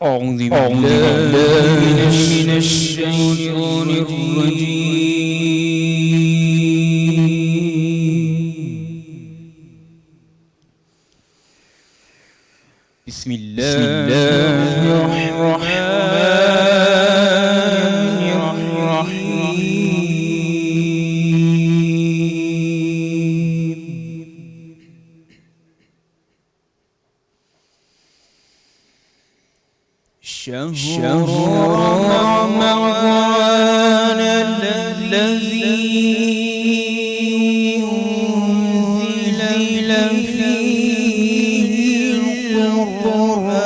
أعوذ بالله من الشيطان الرجيم. بسم الله الرحمن الرحيم. شهر رمضان الذي أنزل فيه القرآن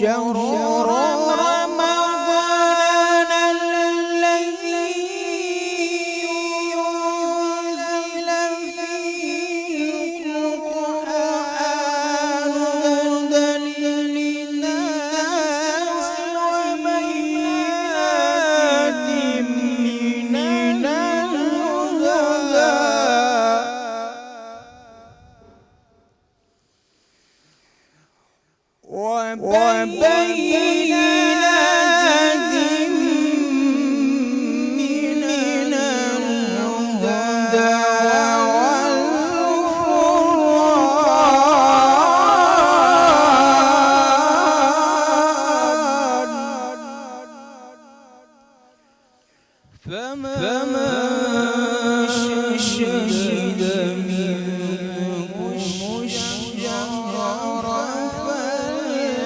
شهر رمضان الذي أنزل فيه القرآن هدى للناس وبينات من الهدى وبينات من الهدى والفرقان فمن شهد منكم الشهر فليصم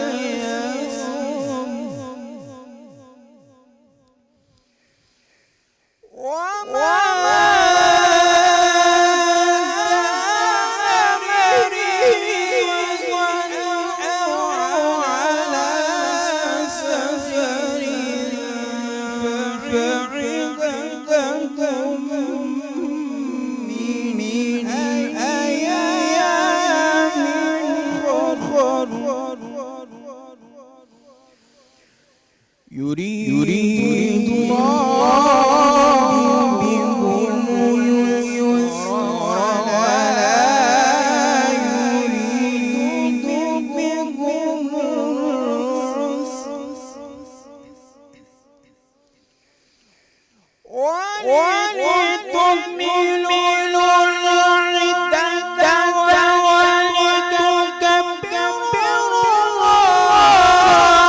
وما كان مريضا أو على سفر فعدة من أيام أخر يريد الله بكم اليسر ولا يريد بكم العسر ولتكملوا العدة ولتكبروا الله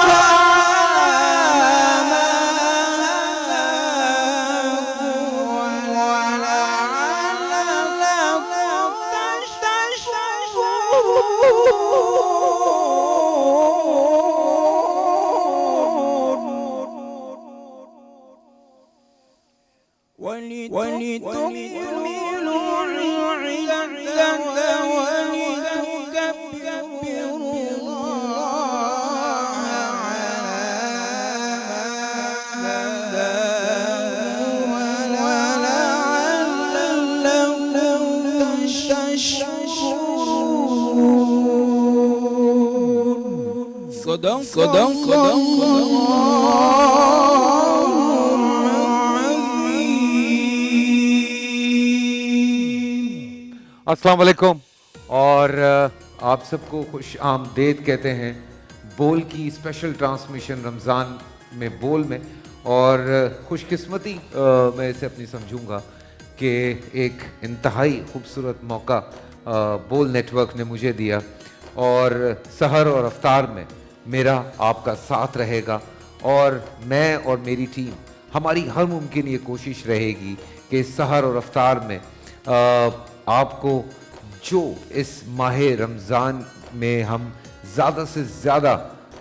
على ما هداكم ولعلكم تشكرون ولتكملوا العدة ولتكبروا الله على ما هداكم ولعلكم تشكرون. صدق السلام علیکم اور آپ سب کو خوش آمدید کہتے ہیں بول کی اسپیشل ٹرانسمیشن رمضان میں بول میں. اور خوش قسمتی میں اسے اپنی سمجھوں گا کہ ایک انتہائی خوبصورت موقع بول نیٹ ورک نے مجھے دیا اور سحر اور افطار میں میرا آپ کا ساتھ رہے گا اور میں اور میری ٹیم ہماری ہر ممکن یہ کوشش رہے گی کہ سحر اور افطار میں آپ کو جو اس ماہ رمضان میں ہم زیادہ سے زیادہ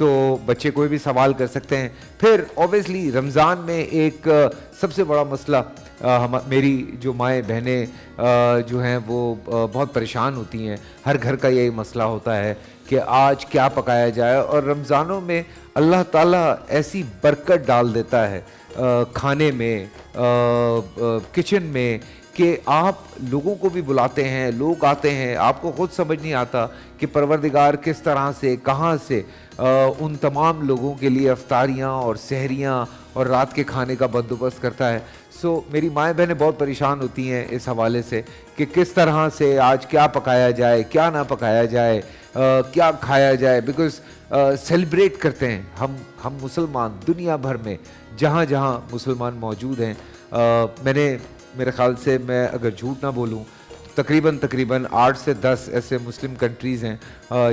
تو بچے کوئی بھی سوال کر سکتے ہیں. پھر اوبیسلی رمضان میں ایک سب سے بڑا مسئلہ میری جو مائیں بہنیں جو ہیں وہ بہت پریشان ہوتی ہیں. ہر گھر کا یہی مسئلہ ہوتا ہے کہ آج کیا پکایا جائے, اور رمضانوں میں اللہ تعالیٰ ایسی برکت ڈال دیتا ہے کھانے میں, کچن میں, کہ آپ لوگوں کو بھی بلاتے ہیں, لوگ آتے ہیں, آپ کو خود سمجھ نہیں آتا کہ پروردگار کس طرح سے کہاں سے ان تمام لوگوں کے لیے افطاریاں اور سحریاں اور رات کے کھانے کا بندوبست کرتا ہے. سو میری مائیں بہنیں بہت پریشان ہوتی ہیں اس حوالے سے کہ کس طرح سے آج کیا پکایا جائے, کیا نہ پکایا جائے, کیا کھایا جائے, بیکاز سیلیبریٹ کرتے ہیں ہم مسلمان دنیا بھر میں جہاں جہاں مسلمان موجود ہیں. میں نے میرے خیال سے, میں اگر جھوٹ نہ بولوں, تقریباً 8 سے 10 ایسے مسلم کنٹریز ہیں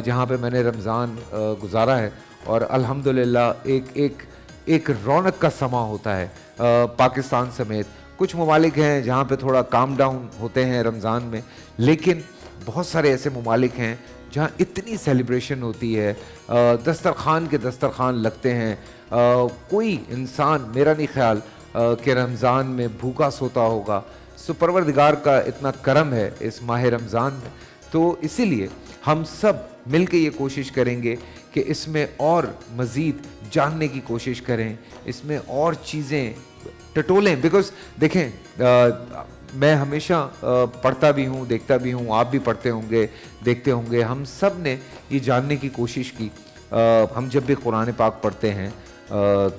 جہاں پہ میں نے رمضان گزارا ہے, اور الحمدللہ ایک رونق کا سما ہوتا ہے پاکستان سمیت. کچھ ممالک ہیں جہاں پہ تھوڑا کام ڈاؤن ہوتے ہیں رمضان میں, لیکن بہت سارے ایسے ممالک ہیں جہاں اتنی سیلیبریشن ہوتی ہے, دسترخوان کے دسترخوان لگتے ہیں. کوئی انسان میرا نہیں خیال کہ رمضان میں بھوکا سوتا ہوگا. سو پروردگار کا اتنا کرم ہے اس ماہ رمضان میں, تو اسی لیے ہم سب مل کے یہ کوشش کریں گے کہ اس میں اور مزید جاننے کی کوشش کریں, اس میں اور چیزیں ٹٹولیں. بیکاز دیکھیں, میں ہمیشہ پڑھتا بھی ہوں, دیکھتا بھی ہوں, آپ بھی پڑھتے ہوں گے, دیکھتے ہوں گے, ہم سب نے یہ جاننے کی کوشش کی. ہم جب بھی قرآن پاک پڑھتے ہیں,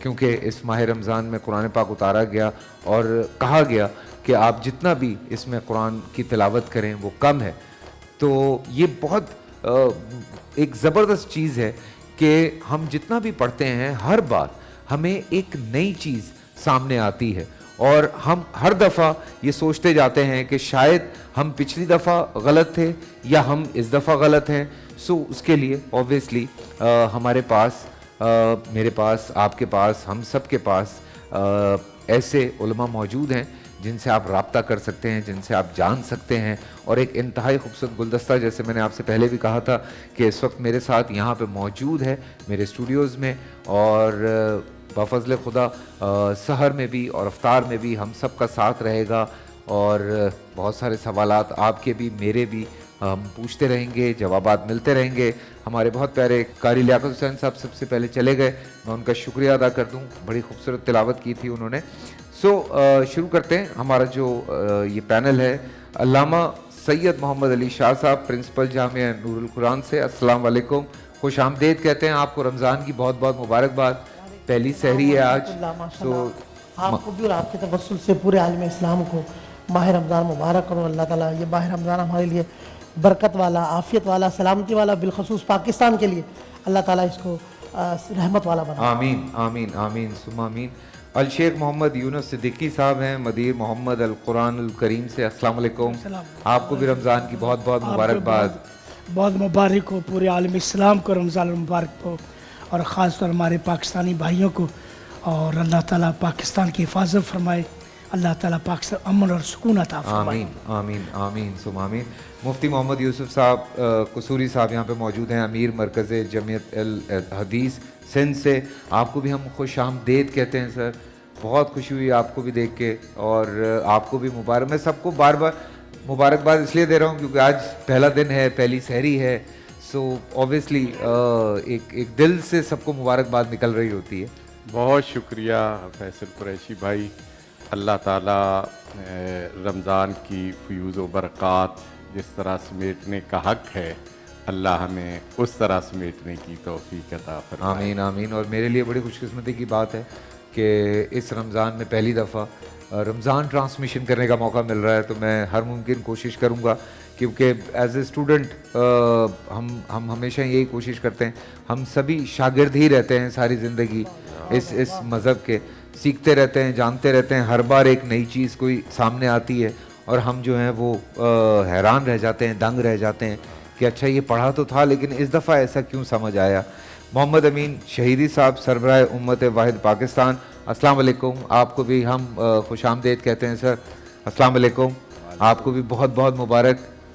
کیونکہ اس ماہ رمضان میں قرآن پاک اتارا گیا اور کہا گیا کہ آپ جتنا بھی اس میں قرآن کی تلاوت کریں وہ کم ہے, تو یہ بہت ایک زبردست چیز ہے کہ ہم جتنا بھی پڑھتے ہیں ہر بار ہمیں ایک نئی چیز سامنے آتی ہے, اور ہم ہر دفعہ یہ سوچتے جاتے ہیں کہ شاید ہم پچھلی دفعہ غلط تھے یا ہم اس دفعہ غلط ہیں. سو اس کے لیے اوبیسلی ہمارے پاس, میرے پاس, آپ کے پاس, ہم سب کے پاس ایسے علماء موجود ہیں جن سے آپ رابطہ کر سکتے ہیں, جن سے آپ جان سکتے ہیں. اور ایک انتہائی خوبصورت گلدستہ, جیسے میں نے آپ سے پہلے بھی کہا تھا کہ اس وقت میرے ساتھ یہاں پہ موجود ہے میرے اسٹوڈیوز میں, اور بفضل خدا سحر میں بھی اور افطار میں بھی ہم سب کا ساتھ رہے گا, اور بہت سارے سوالات آپ کے بھی میرے بھی ہم پوچھتے رہیں گے, جوابات ملتے رہیں گے. ہمارے بہت پیارے قاری لیاقت حسین صاحب سب سے پہلے چلے گئے, میں ان کا شکریہ ادا کر دوں, بڑی خوبصورت تلاوت کی تھی انہوں نے. سو شروع کرتے ہیں ہمارا جو یہ پینل ہے. علامہ سید محمد علی شاہ صاحب, پرنسپل جامعہ نور القرآن سے. السلام علیکم, خوش آمدید کہتے ہیں آپ کو, رمضان کی بہت بہت مبارکباد. پہلی سحری ہے آج, تو آپ کو بھی اور آپ کے توسل سے پورے عالم اسلام کو ماہ رمضان مبارک کرو. اللہ تعالیٰ یہ ماہ رمضان ہمارے لیے برکت والا, عافیت والا, سلامتی والا, بالخصوص پاکستان کے لیے اللہ تعالیٰ اس کو رحمت والا بنا. آمین آمین آمین ثم آمین. الشیخ محمد یونس صدیقی صاحب ہیں, مدیر محمد القرآن الکریم سے. السلام علیکم, آپ کو بھی رمضان کی بہت بہت مبارکباد. بہت مبارک ہو پورے عالم اسلام کو رمضان المبارک ہو, اور خاص طور ہمارے پاکستانی بھائیوں کو, اور اللہ تعالیٰ پاکستان کی حفاظت فرمائے, اللہ تعالیٰ پاکستان امن اور سکون عطا فرمائے. آمین آمین آمین ثم آمین. مفتی محمد یوسف صاحب قصوری صاحب یہاں پہ موجود ہیں, امیر مرکز جمعیت الحدیث سندھ سے. آپ کو بھی ہم خوش آمدید کہتے ہیں سر, بہت خوشی ہوئی آپ کو بھی دیکھ کے, اور آپ کو بھی مبارک. میں سب کو بار بار مبارکباد اس لیے دے رہا ہوں کیونکہ آج پہلا دن ہے, پہلی سحری ہے. سو اوبیسلی ایک دل سے سب کو مبارکباد نکل رہی ہوتی ہے. بہت شکریہ فیصل قریشی بھائی. اللہ تعالیٰ رمضان کی فیوز و برکات جس طرح سمیٹنے کا حق ہے, اللہ ہمیں اس طرح سمیٹنے کی توفیق عطا فرمائے. آمین آمین. اور میرے لیے بڑی خوش قسمتی کی بات ہے کہ اس رمضان میں پہلی دفعہ رمضان ٹرانسمیشن کرنے کا موقع مل رہا ہے, تو میں ہر ممکن کوشش کروں گا, کیونکہ ایز اے اسٹوڈنٹ ہم ہمیشہ یہی کوشش کرتے ہیں, ہم سبھی شاگرد ہی رہتے ہیں ساری زندگی اس مذہب کے, سیکھتے رہتے ہیں, جانتے رہتے ہیں. ہر بار ایک نئی چیز کوئی سامنے آتی ہے اور ہم جو ہیں وہ حیران رہ جاتے ہیں, دنگ رہ جاتے ہیں کہ اچھا یہ پڑھا تو تھا لیکن اس دفعہ ایسا کیوں سمجھ آیا. محمد امین شہیدی صاحب, سربراہ امت واحد پاکستان. السلام علیکم, آپ کو بھی ہم خوش آمدید کہتے ہیں سر. السلام علیکم, آپ کو بھی بہت بہت مبارک.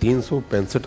365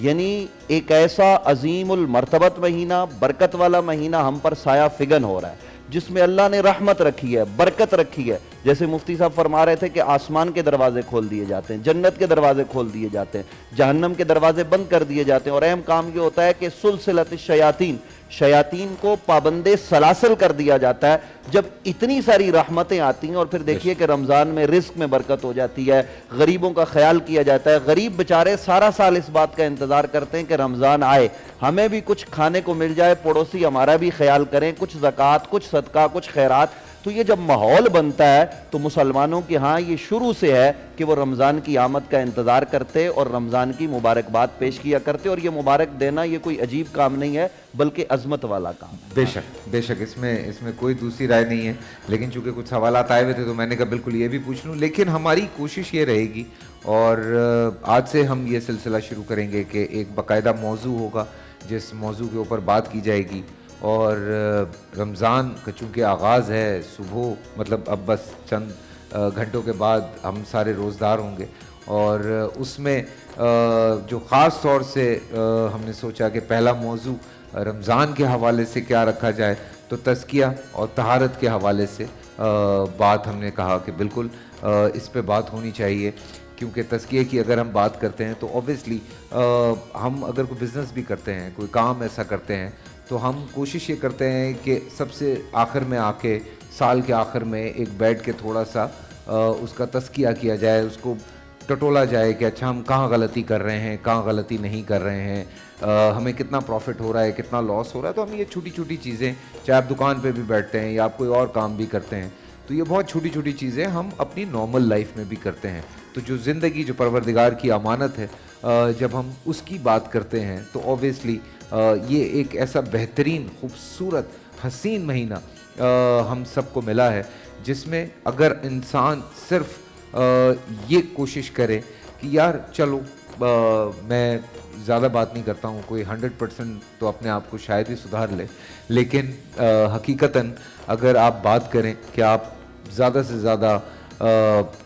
یعنی ایک ایسا عظیم المرتبت مہینہ، برکت والا مہینہ ہم پر سایہ فگن ہو رہا ہے، جس میں اللہ نے رحمت رکھی ہے، برکت رکھی ہے. جیسے مفتی صاحب فرما رہے تھے کہ آسمان کے دروازے کھول دیے جاتے ہیں، جنت کے دروازے کھول دیے جاتے ہیں، جہنم کے دروازے بند کر دیے جاتے ہیں. اور اہم کام یہ ہوتا ہے کہ سلسلۃ الشیاطین، شیاطین کو پابندے سلاسل کر دیا جاتا ہے. جب اتنی ساری رحمتیں آتی ہیں اور پھر دیکھیے کہ رمضان میں رزق میں برکت ہو جاتی ہے، غریبوں کا خیال کیا جاتا ہے. غریب بیچارے سارا سال اس بات کا انتظار کرتے ہیں کہ رمضان آئے، ہمیں بھی کچھ کھانے کو مل جائے، پڑوسی ہمارا بھی خیال کریں، کچھ زکوٰۃ، کچھ صدقہ، کچھ خیرات. تو یہ جب ماحول بنتا ہے تو مسلمانوں کے ہاں یہ شروع سے ہے کہ وہ رمضان کی آمد کا انتظار کرتے اور رمضان کی مبارکباد پیش کیا کرتے. اور یہ مبارک دینا یہ کوئی عجیب کام نہیں ہے بلکہ عظمت والا کام ہے. بے شک اس میں کوئی دوسری رائے نہیں ہے. لیکن چونکہ کچھ سوالات آئے ہوئے تھے تو میں نے کہا بالکل یہ بھی پوچھ لوں. لیکن ہماری کوشش یہ رہے گی اور آج سے ہم یہ سلسلہ شروع کریں گے کہ ایک باقاعدہ موضوع ہوگا جس موضوع کے اوپر بات کی جائے گی. اور رمضان کا چونکہ آغاز ہے صبح، مطلب اب بس چند گھنٹوں کے بعد ہم سارے روزدار ہوں گے. اور اس میں جو خاص طور سے ہم نے سوچا کہ پہلا موضوع رمضان کے حوالے سے کیا رکھا جائے تو تزکیہ اور طہارت کے حوالے سے بات ہم نے کہا کہ بالکل اس پہ بات ہونی چاہیے. کیونکہ تزکیے کی اگر ہم بات کرتے ہیں تو اوبیسلی ہم اگر کوئی بزنس بھی کرتے ہیں، کوئی کام ایسا کرتے ہیں تو ہم کوشش یہ کرتے ہیں کہ سب سے آخر میں آ کے، سال کے آخر میں ایک بیٹھ کے تھوڑا سا اس کا تزکیہ کیا جائے، اس کو ٹٹولا جائے کہ اچھا ہم کہاں غلطی کر رہے ہیں، کہاں غلطی نہیں کر رہے ہیں، ہمیں کتنا پروفٹ ہو رہا ہے، کتنا لاس ہو رہا ہے. تو ہم یہ چھوٹی چھوٹی چیزیں، چاہے آپ دکان پہ بھی بیٹھتے ہیں یا آپ کوئی اور کام بھی کرتے ہیں، تو یہ بہت چھوٹی چھوٹی چیزیں ہم اپنی نارمل لائف میں بھی کرتے ہیں. تو جو زندگی، جو پروردگار کی امانت ہے، جب ہم اس کی بات کرتے ہیں تو اوبیسلی یہ ایک ایسا بہترین، خوبصورت، حسین مہینہ ہم سب کو ملا ہے جس میں اگر انسان صرف یہ کوشش کرے کہ یار چلو میں زیادہ بات نہیں کرتا ہوں، کوئی 100% تو اپنے آپ کو شاید ہی سدھار لے، لیکن حقیقتاً اگر آپ بات کریں کہ آپ زیادہ سے زیادہ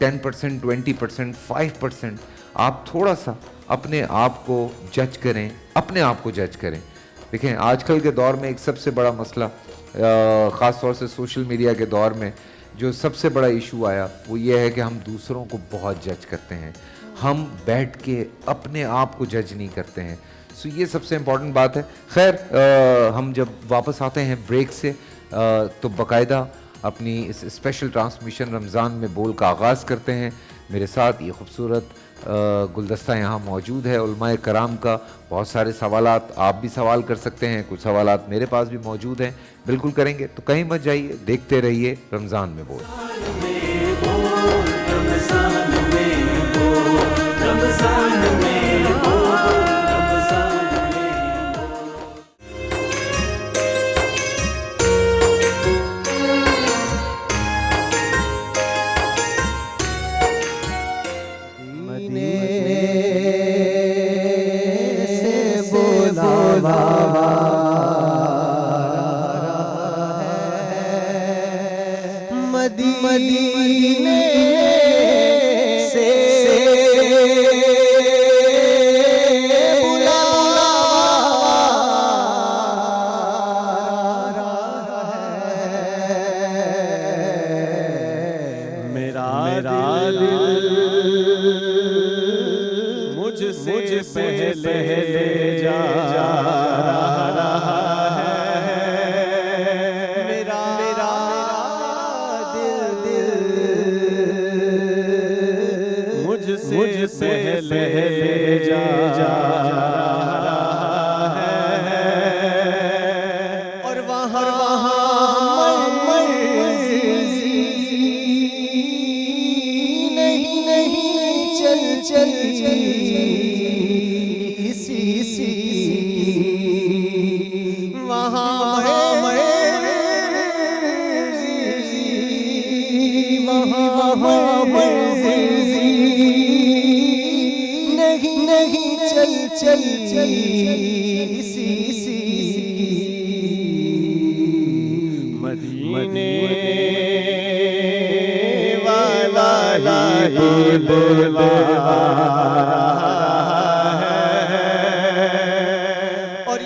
10%، 20%، 5% آپ تھوڑا سا اپنے آپ کو جج کریں، اپنے آپ کو جج کریں. دیکھیں آج کل کے دور میں ایک سب سے بڑا مسئلہ، خاص طور سے سوشل میڈیا کے دور میں جو سب سے بڑا ایشو آیا وہ یہ ہے کہ ہم دوسروں کو بہت جج کرتے ہیں، ہم بیٹھ کے اپنے آپ کو جج نہیں کرتے ہیں. سو یہ سب سے امپورٹنٹ بات ہے. خیر ہم جب واپس آتے ہیں بریک سے تو باقاعدہ اپنی اس اسپیشل ٹرانسمیشن رمضان میں بول کا آغاز کرتے ہیں. میرے ساتھ یہ خوبصورت گلدستہ یہاں موجود ہے علماء کرام کا. بہت سارے سوالات آپ بھی سوال کر سکتے ہیں، کچھ سوالات میرے پاس بھی موجود ہیں، بالکل کریں گے. تو کہیں مت جائیے، دیکھتے رہیے رمضان میں بول. مدینے سے میرا دل مجھ سے پہلے جا رہا ہے. میرا مجھ سے پہلے جا رہا ہے. اور وہاں مرضی نہیں چل اسی وہاں مرضی نہیں چل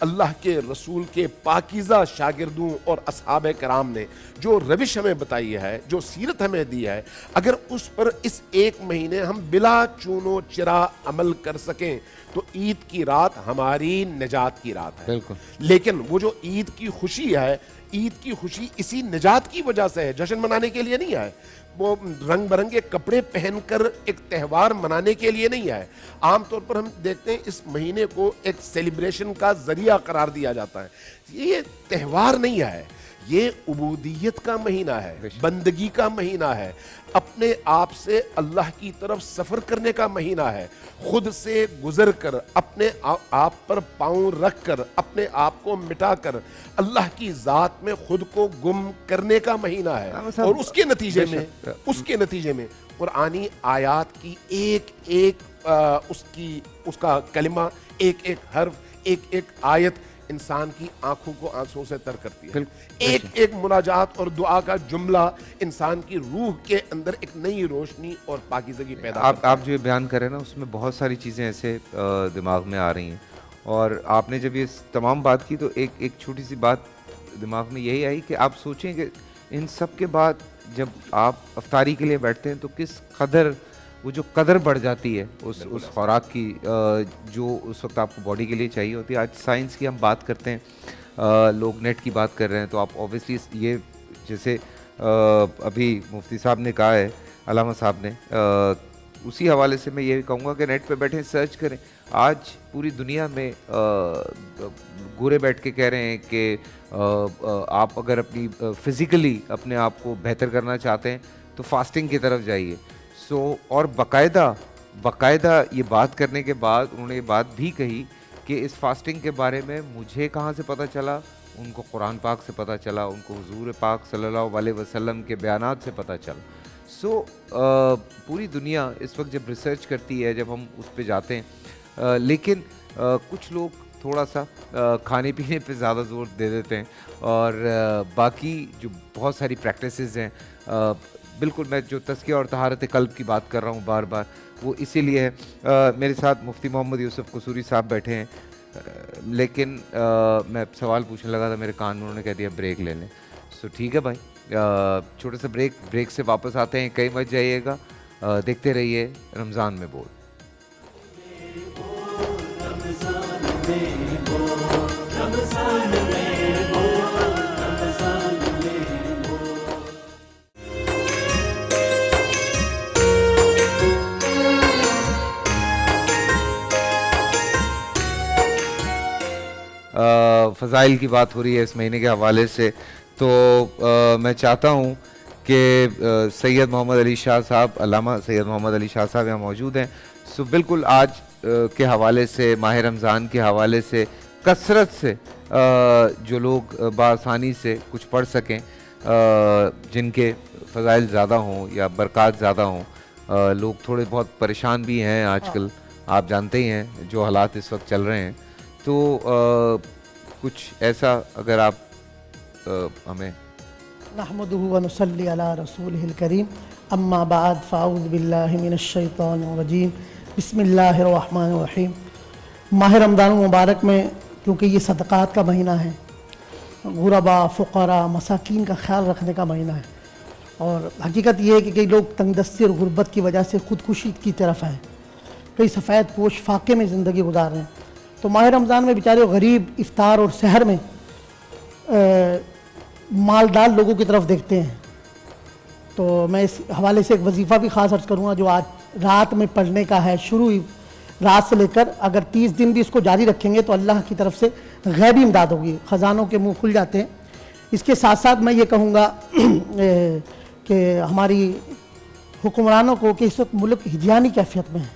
اللہ کے رسول کے پاکیزہ شاگردوں اور اصحاب کرام نے جو روش ہمیں بتائی ہے، جو سیرت ہمیں دی ہے، اگر اس پر اس ایک مہینے ہم بلا چون و چرا عمل کر سکیں تو عید کی رات ہماری نجات کی رات ہے۔ بالکل۔ لیکن وہ جو عید کی خوشی ہے، عید کی خوشی اسی نجات کی وجہ سے ہے، جشن منانے کے لیے نہیں ہے، وہ رنگ برنگے کپڑے پہن کر ایک تہوار منانے کے لیے نہیں ہے۔ عام طور پر ہم دیکھتے ہیں اس مہینے کو ایک سیلیبریشن کا ذریعہ قرار دیا جاتا ہے، یہ تہوار نہیں ہے، یہ عبودیت کا مہینہ ہے، بندگی کا مہینہ ہے، اپنے آپ سے اللہ کی طرف سفر کرنے کا مہینہ ہے، خود سے گزر کر اپنے آپ پر پاؤں رکھ کر اپنے آپ کو مٹا کر اللہ کی ذات میں خود کو گم کرنے کا مہینہ ہے۔ اور اس کے نتیجے میں قرآنی آیات کی ایک ایک اس کا کلمہ، ایک ایک حرف، ایک ایک آیت انسان کی آنکھوں کو آنسوں سے تر کرتی ہے، ایک ایک مناجات اور دعا کا جملہ انسان کی روح کے اندر ایک نئی روشنی اور پاکیزگی پیدا کرتا ہے۔ آپ جو بیان کر رہے ہیں نا، اس میں بہت ساری چیزیں ایسے دماغ میں آ رہی ہیں، اور آپ نے جب یہ تمام بات کی تو ایک چھوٹی سی بات دماغ میں یہی آئی کہ آپ سوچیں کہ ان سب کے بعد جب آپ افطاری کے لیے بیٹھتے ہیں تو کس قدر وہ جو قدر بڑھ جاتی ہے اس خوراک کی جو اس وقت آپ کو باڈی کے لیے چاہیے ہوتی ہے۔ آج سائنس کی ہم بات کرتے ہیں، لوگ نیٹ کی بات کر رہے ہیں، تو آپ اوبیسلی یہ جیسے ابھی مفتی صاحب نے کہا ہے، علامہ صاحب نے، اسی حوالے سے میں یہ کہوں گا کہ نیٹ پہ بیٹھیں، سرچ کریں۔ آج پوری دنیا میں گورے بیٹھ کے کہہ رہے ہیں کہ آپ اگر اپنی فزیکلی اپنے آپ کو بہتر کرنا چاہتے ہیں تو فاسٹنگ کی طرف جائیے۔ اور باقاعدہ یہ بات کرنے کے بعد انہوں نے یہ بات بھی کہی کہ اس فاسٹنگ کے بارے میں مجھے کہاں سے پتہ چلا، ان کو قرآن پاک سے پتہ چلا، ان کو حضور پاک صلی اللہ علیہ وسلم کے بیانات سے پتہ چلا۔ پوری دنیا اس وقت جب ریسرچ کرتی ہے، جب ہم اس پہ جاتے ہیں، لیکن کچھ لوگ تھوڑا سا کھانے پینے پہ زیادہ زور دے دیتے ہیں، اور باقی جو بہت ساری پریکٹسز ہیں، بالکل میں جو تزکیہ اور طہارت قلب کی بات کر رہا ہوں بار بار، وہ اسی لیے ہے۔ میرے ساتھ مفتی محمد یوسف قصوری صاحب بیٹھے ہیں، لیکن میں سوال پوچھنے لگا تھا، میرے کان میں انہوں نے کہہ دیا بریک لے لیں۔ ٹھیک ہے بھائی، چھوٹے سے بریک سے واپس آتے ہیں، کہیں مت جائیے گا، دیکھتے رہیے رمضان میں بول۔ فضائل کی بات ہو رہی ہے اس مہینے کے حوالے سے، تو میں چاہتا ہوں کہ سید محمد علی شاہ صاحب، علامہ سید محمد علی شاہ صاحب یہاں موجود ہیں، بالکل آج کے حوالے سے، ماہ رمضان کے حوالے سے کثرت سے جو لوگ بآسانی سے کچھ پڑھ سکیں، جن کے فضائل زیادہ ہوں یا برکات زیادہ ہوں، لوگ تھوڑے بہت پریشان بھی ہیں آج کل، آپ جانتے ہی ہیں جو حالات اس وقت چل رہے ہیں، تو کچھ ایسا اگر آپ ہمیں۔ نحمدہ و نصلی علی رسولہ الکریم، اما بعد فاعوذ باللہ من الشیطان الرجیم، بسم اللہ الرحمن الرحیم۔ ماہ رمضان المبارک میں کیونکہ یہ صدقات کا مہینہ ہے، غربا، فقراء، مساکین کا خیال رکھنے کا مہینہ ہے، اور حقیقت یہ ہے کہ کئی لوگ تنگ دستی اور غربت کی وجہ سے خودکشی کی طرف ہیں، کئی سفید پوش فاقے میں زندگی گزار رہے ہیں، تو ماہ رمضان میں بیچارے غریب افطار اور سحر میں مالدار لوگوں کی طرف دیکھتے ہیں۔ تو میں اس حوالے سے ایک وظیفہ بھی خاص عرض کروں گا جو آج رات میں پڑھنے کا ہے، شروع رات سے لے کر اگر 30 دن بھی اس کو جاری رکھیں گے تو اللہ کی طرف سے غیبی امداد ہوگی، خزانوں کے منہ کھل جاتے ہیں۔ اس کے ساتھ ساتھ میں یہ کہوں گا کہ ہماری حکمرانوں کو کہ اس وقت ملک ہجیانی کیفیت میں ہے،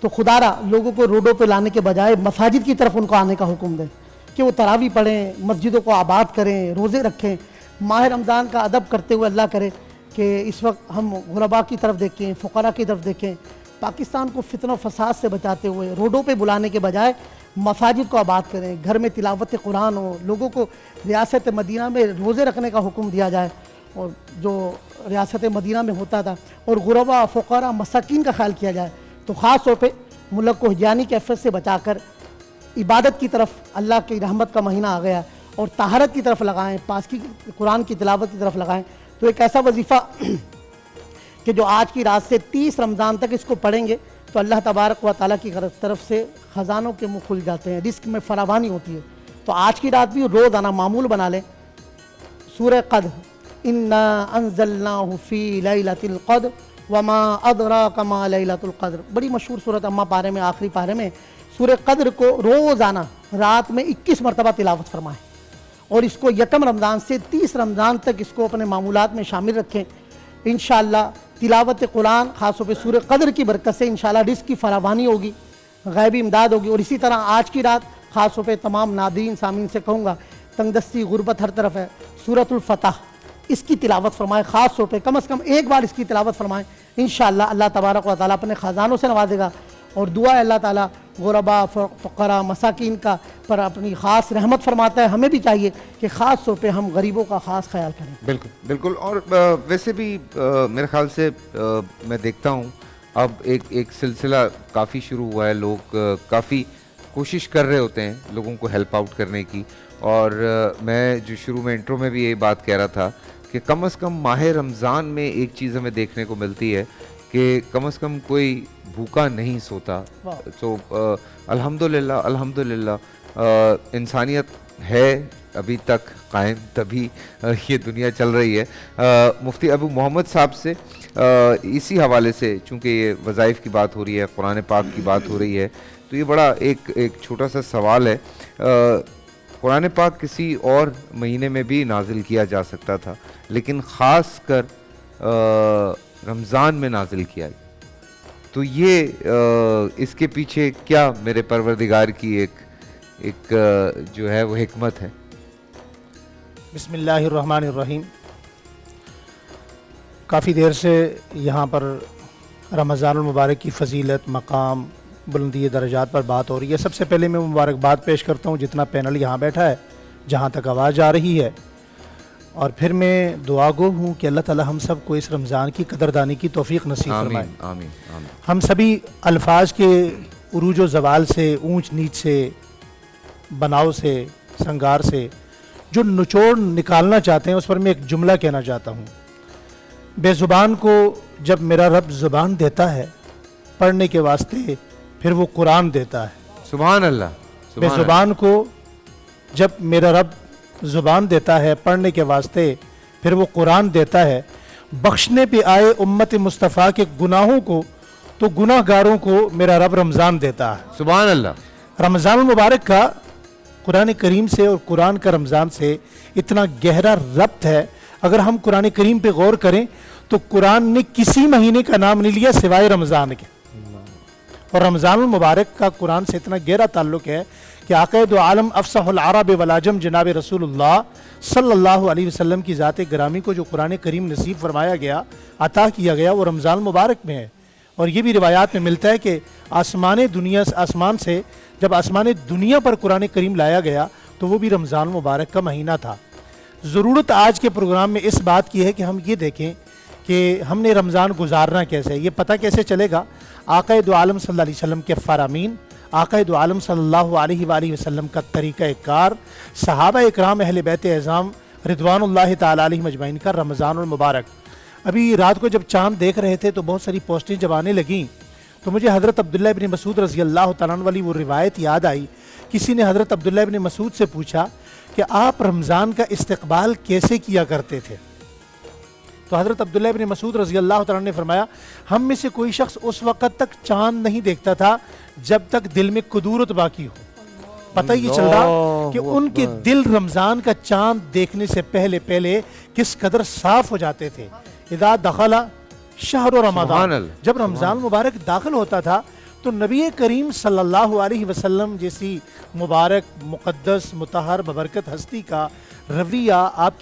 تو خدا را لوگوں کو روڈوں پہ لانے کے بجائے مساجد کی طرف ان کو آنے کا حکم دیں کہ وہ تراویح پڑھیں، مسجدوں کو آباد کریں، روزے رکھیں، ماہ رمضان کا ادب کرتے ہوئے اللہ کرے کہ اس وقت ہم غرباء کی طرف دیکھیں، فقراء کی طرف دیکھیں، پاکستان کو فتنہ و فساد سے بچاتے ہوئے روڈوں پہ بلانے کے بجائے مساجد کو آباد کریں، گھر میں تلاوت قرآن ہو، لوگوں کو ریاست مدینہ میں روزے رکھنے کا حکم دیا جائے، اور جو ریاست مدینہ میں ہوتا تھا، اور غرباء، فقراء، مساکین کا خیال کیا جائے، تو خاص طور پہ ملک کو ہجیانی کیفیت سے بچا کر عبادت کی طرف، اللہ کی رحمت کا مہینہ آ گیا، اور طہارت کی طرف لگائیں، پاکی قرآن کی تلاوت کی طرف لگائیں، تو ایک ایسا وظیفہ کہ جو آج کی رات سے 30 رمضان تک اس کو پڑھیں گے تو اللہ تبارک و تعالیٰ کی طرف سے خزانوں کے منہ کھل جاتے ہیں، رزق میں فراوانی ہوتی ہے۔ تو آج کی رات بھی روزانہ معمول بنا لیں۔ سورہ قدر، انا انزلناہ فی لیلۃ القدر وما ادراک ما لیلۃ القدر، بڑی مشہور سورۃ اما پارے میں، آخری پارے میں سورہ قدر کو روزانہ رات میں 21 مرتبہ تلاوت فرمائیں، اور اس کو یکم رمضان سے 30 رمضان تک اس کو اپنے معمولات میں شامل رکھیں۔ انشاءاللہ تلاوت قرآن خاص طور پہ سورہ قدر کی برکت سے انشاءاللہ رزق کی فراوانی ہوگی، غیبی امداد ہوگی۔ اور اسی طرح آج کی رات خاص طور پہ تمام ناظرین سامعین سے کہوں گا، تنگ دستی غربت ہر طرف ہے، سورۃ الفتح اس کی تلاوت فرمائیں، خاص طور پہ کم از کم ایک بار اس کی تلاوت فرمائیں، انشاءاللہ اللہ تبارک و تعالیٰ اپنے خزانوں سے نوازے گا۔ اور دعا ہے اللہ تعالیٰ غربا، فقراء، مساکین کا پر اپنی خاص رحمت فرماتا ہے، ہمیں بھی چاہیے کہ خاص طور پہ ہم غریبوں کا خاص خیال کریں۔ بالکل بالکل۔ اور ویسے بھی میرے خیال سے میں دیکھتا ہوں اب ایک سلسلہ کافی شروع ہوا ہے، لوگ کافی کوشش کر رہے ہوتے ہیں لوگوں کو ہیلپ آؤٹ کرنے کی، اور میں جو شروع میں انٹرو میں بھی یہی بات کہہ رہا تھا کہ کم از کم ماہ رمضان میں ایک چیز ہمیں دیکھنے کو ملتی ہے کہ کم از کم کوئی بھوکا نہیں سوتا۔ تو الحمدللہ انسانیت ہے ابھی تک قائم، تبھی یہ دنیا چل رہی ہے۔ مفتی ابو محمد صاحب سے اسی حوالے سے، چونکہ یہ وظائف کی بات ہو رہی ہے، قرآن پاک کی بات ہو رہی ہے، تو یہ بڑا ایک چھوٹا سا سوال ہے۔ قرآن پاک کسی اور مہینے میں بھی نازل کیا جا سکتا تھا، لیکن خاص کر رمضان میں نازل کیا گیا، تو یہ اس کے پیچھے کیا میرے پروردگار کی ایک جو ہے وہ حکمت ہے؟ بسم اللہ الرحمن الرحیم۔ کافی دیر سے یہاں پر رمضان المبارک کی فضیلت، مقام، بلندی درجات پر بات ہو رہی ہے۔ سب سے پہلے میں مبارکباد پیش کرتا ہوں جتنا پینل یہاں بیٹھا ہے، جہاں تک آواز آ رہی ہے، اور پھر میں دعا گو ہوں کہ اللہ تعالی ہم سب کو اس رمضان کی قدردانی کی توفیق نصیب فرمائے۔ آمین آمین آمین۔ ہم سبھی الفاظ کے عروج و زوال سے، اونچ نیچ سے، بناؤ سے، سنگار سے جو نچوڑ نکالنا چاہتے ہیں، اس پر میں ایک جملہ کہنا چاہتا ہوں۔ بے زبان کو جب میرا رب زبان دیتا ہے پڑھنے کے واسطے، پھر وہ قرآن دیتا ہے۔ سبحان اللہ۔ بے زبان کو جب میرا رب زبان دیتا ہے پڑھنے کے واسطے، پھر وہ قرآن دیتا ہے۔ بخشنے پہ آئے امت مصطفیٰ کے گناہوں کو، تو گناہ گاروں کو میرا رب رمضان دیتا ہے۔ سبحان اللہ۔ رمضان المبارک کا قرآن کریم سے اور قرآن کا رمضان سے اتنا گہرا ربط ہے۔ اگر ہم قرآن کریم پہ غور کریں تو قرآن نے کسی مہینے کا نام نہیں لیا سوائے رمضان کے، اور رمضان المبارک کا قرآن سے اتنا گہرا تعلق ہے کہ آقا دو عالم افصح العرب والعجم جناب رسول اللہ صلی اللہ علیہ وسلم کی ذات گرامی کو جو قرآن کریم نصیب فرمایا گیا، عطا کیا گیا، وہ رمضان المبارک میں ہے۔ اور یہ بھی روایات میں ملتا ہے کہ آسمان سے جب آسمان دنیا پر قرآن کریم لایا گیا تو وہ بھی رمضان المبارک کا مہینہ تھا۔ ضرورت آج کے پروگرام میں اس بات کی ہے کہ ہم یہ دیکھیں کہ ہم نے رمضان گزارنا کیسے ہے۔ یہ پتہ کیسے چلے گا؟ آقا دو عالم صلی اللہ علیہ وسلم کے فرامین، آقا دو عالم صلی اللہ علیہ وآلہ وسلم کا طریقہ کار، صحابہ اکرام اہل بیت اعظام رضوان اللہ تعالی علیہ مجمعین کا رمضان المبارک۔ ابھی رات کو جب چاند دیکھ رہے تھے تو بہت ساری پوسٹیں جب آنے لگیں تو مجھے حضرت عبداللہ ابن مسعود رضی اللہ تعالیٰ عنہ والی وہ روایت یاد آئی۔ کسی نے حضرت عبداللہ ابن مسعود سے پوچھا کہ آپ رمضان کا استقبال کیسے کیا کرتے تھے؟ تو حضرت عبداللہ ابن مسعود رضی اللہ تعالیٰ نے فرمایا، ہم میں سے کوئی شخص اس وقت تک چاند نہیں دیکھتا تھا جب تک دل میں قدورت باقی ہو۔ پتہ یہ چل رہا کہ ان کے دل رمضان کا چاند دیکھنے سے پہلے کس قدر صاف ہو جاتے تھے۔ اذا دخل شہر رمضان، جب رمضان مبارک داخل ہوتا تھا تو نبی کریم صلی اللہ علیہ وسلم جیسی مبارک، مقدس، مطہر، ببرکت ہستی کا رویہ، آپ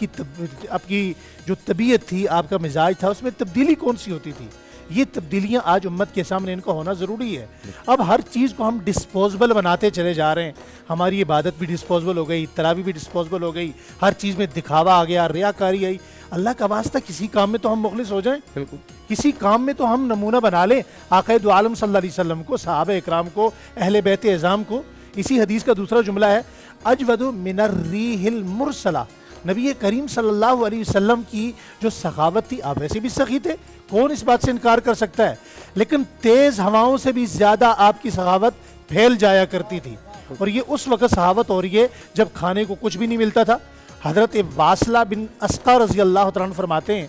کی جو طبیعت تھی، آپ کا مزاج تھا، اس میں تبدیلی کون سی ہوتی تھی؟ یہ تبدیلیاں آج امت کے سامنے ان کا ہونا ضروری ہے۔ اب ہر چیز کو ہم ڈسپوزبل بناتے چلے جا رہے ہیں۔ ہماری عبادت بھی ڈسپوزبل ہو گئی، تراویح بھی ڈسپوزبل ہو گئی، ہر چیز میں دکھاوا آ گیا، ریاکاری آئی۔ اللہ کا واسطہ کسی کام میں تو ہم مخلص ہو جائیں، کسی کام میں تو ہم نمونہ بنا لیں آقا دو عالم صلی اللہ علیہ وسلم کو، صحابہ اکرام کو، اہل بیت اعظام کو۔ اسی حدیث کا دوسرا جملہ ہے اجود من الریح المرسلہ. نبی کریم صلی اللہ علیہ وسلم کی جو سخاوت تھی، آپ ویسے بھی سخی تھے، کون اس بات سے انکار کر سکتا ہے، لیکن تیز ہواؤں سے بھی زیادہ آپ کی سخاوت پھیل جایا کرتی تھی. اور یہ اس وقت سخاوت ہو رہی ہے جب کھانے کو کچھ بھی نہیں ملتا تھا. حضرت واصلہ بن اسقا رضی اللہ تعالیٰ عنہ فرماتے ہیں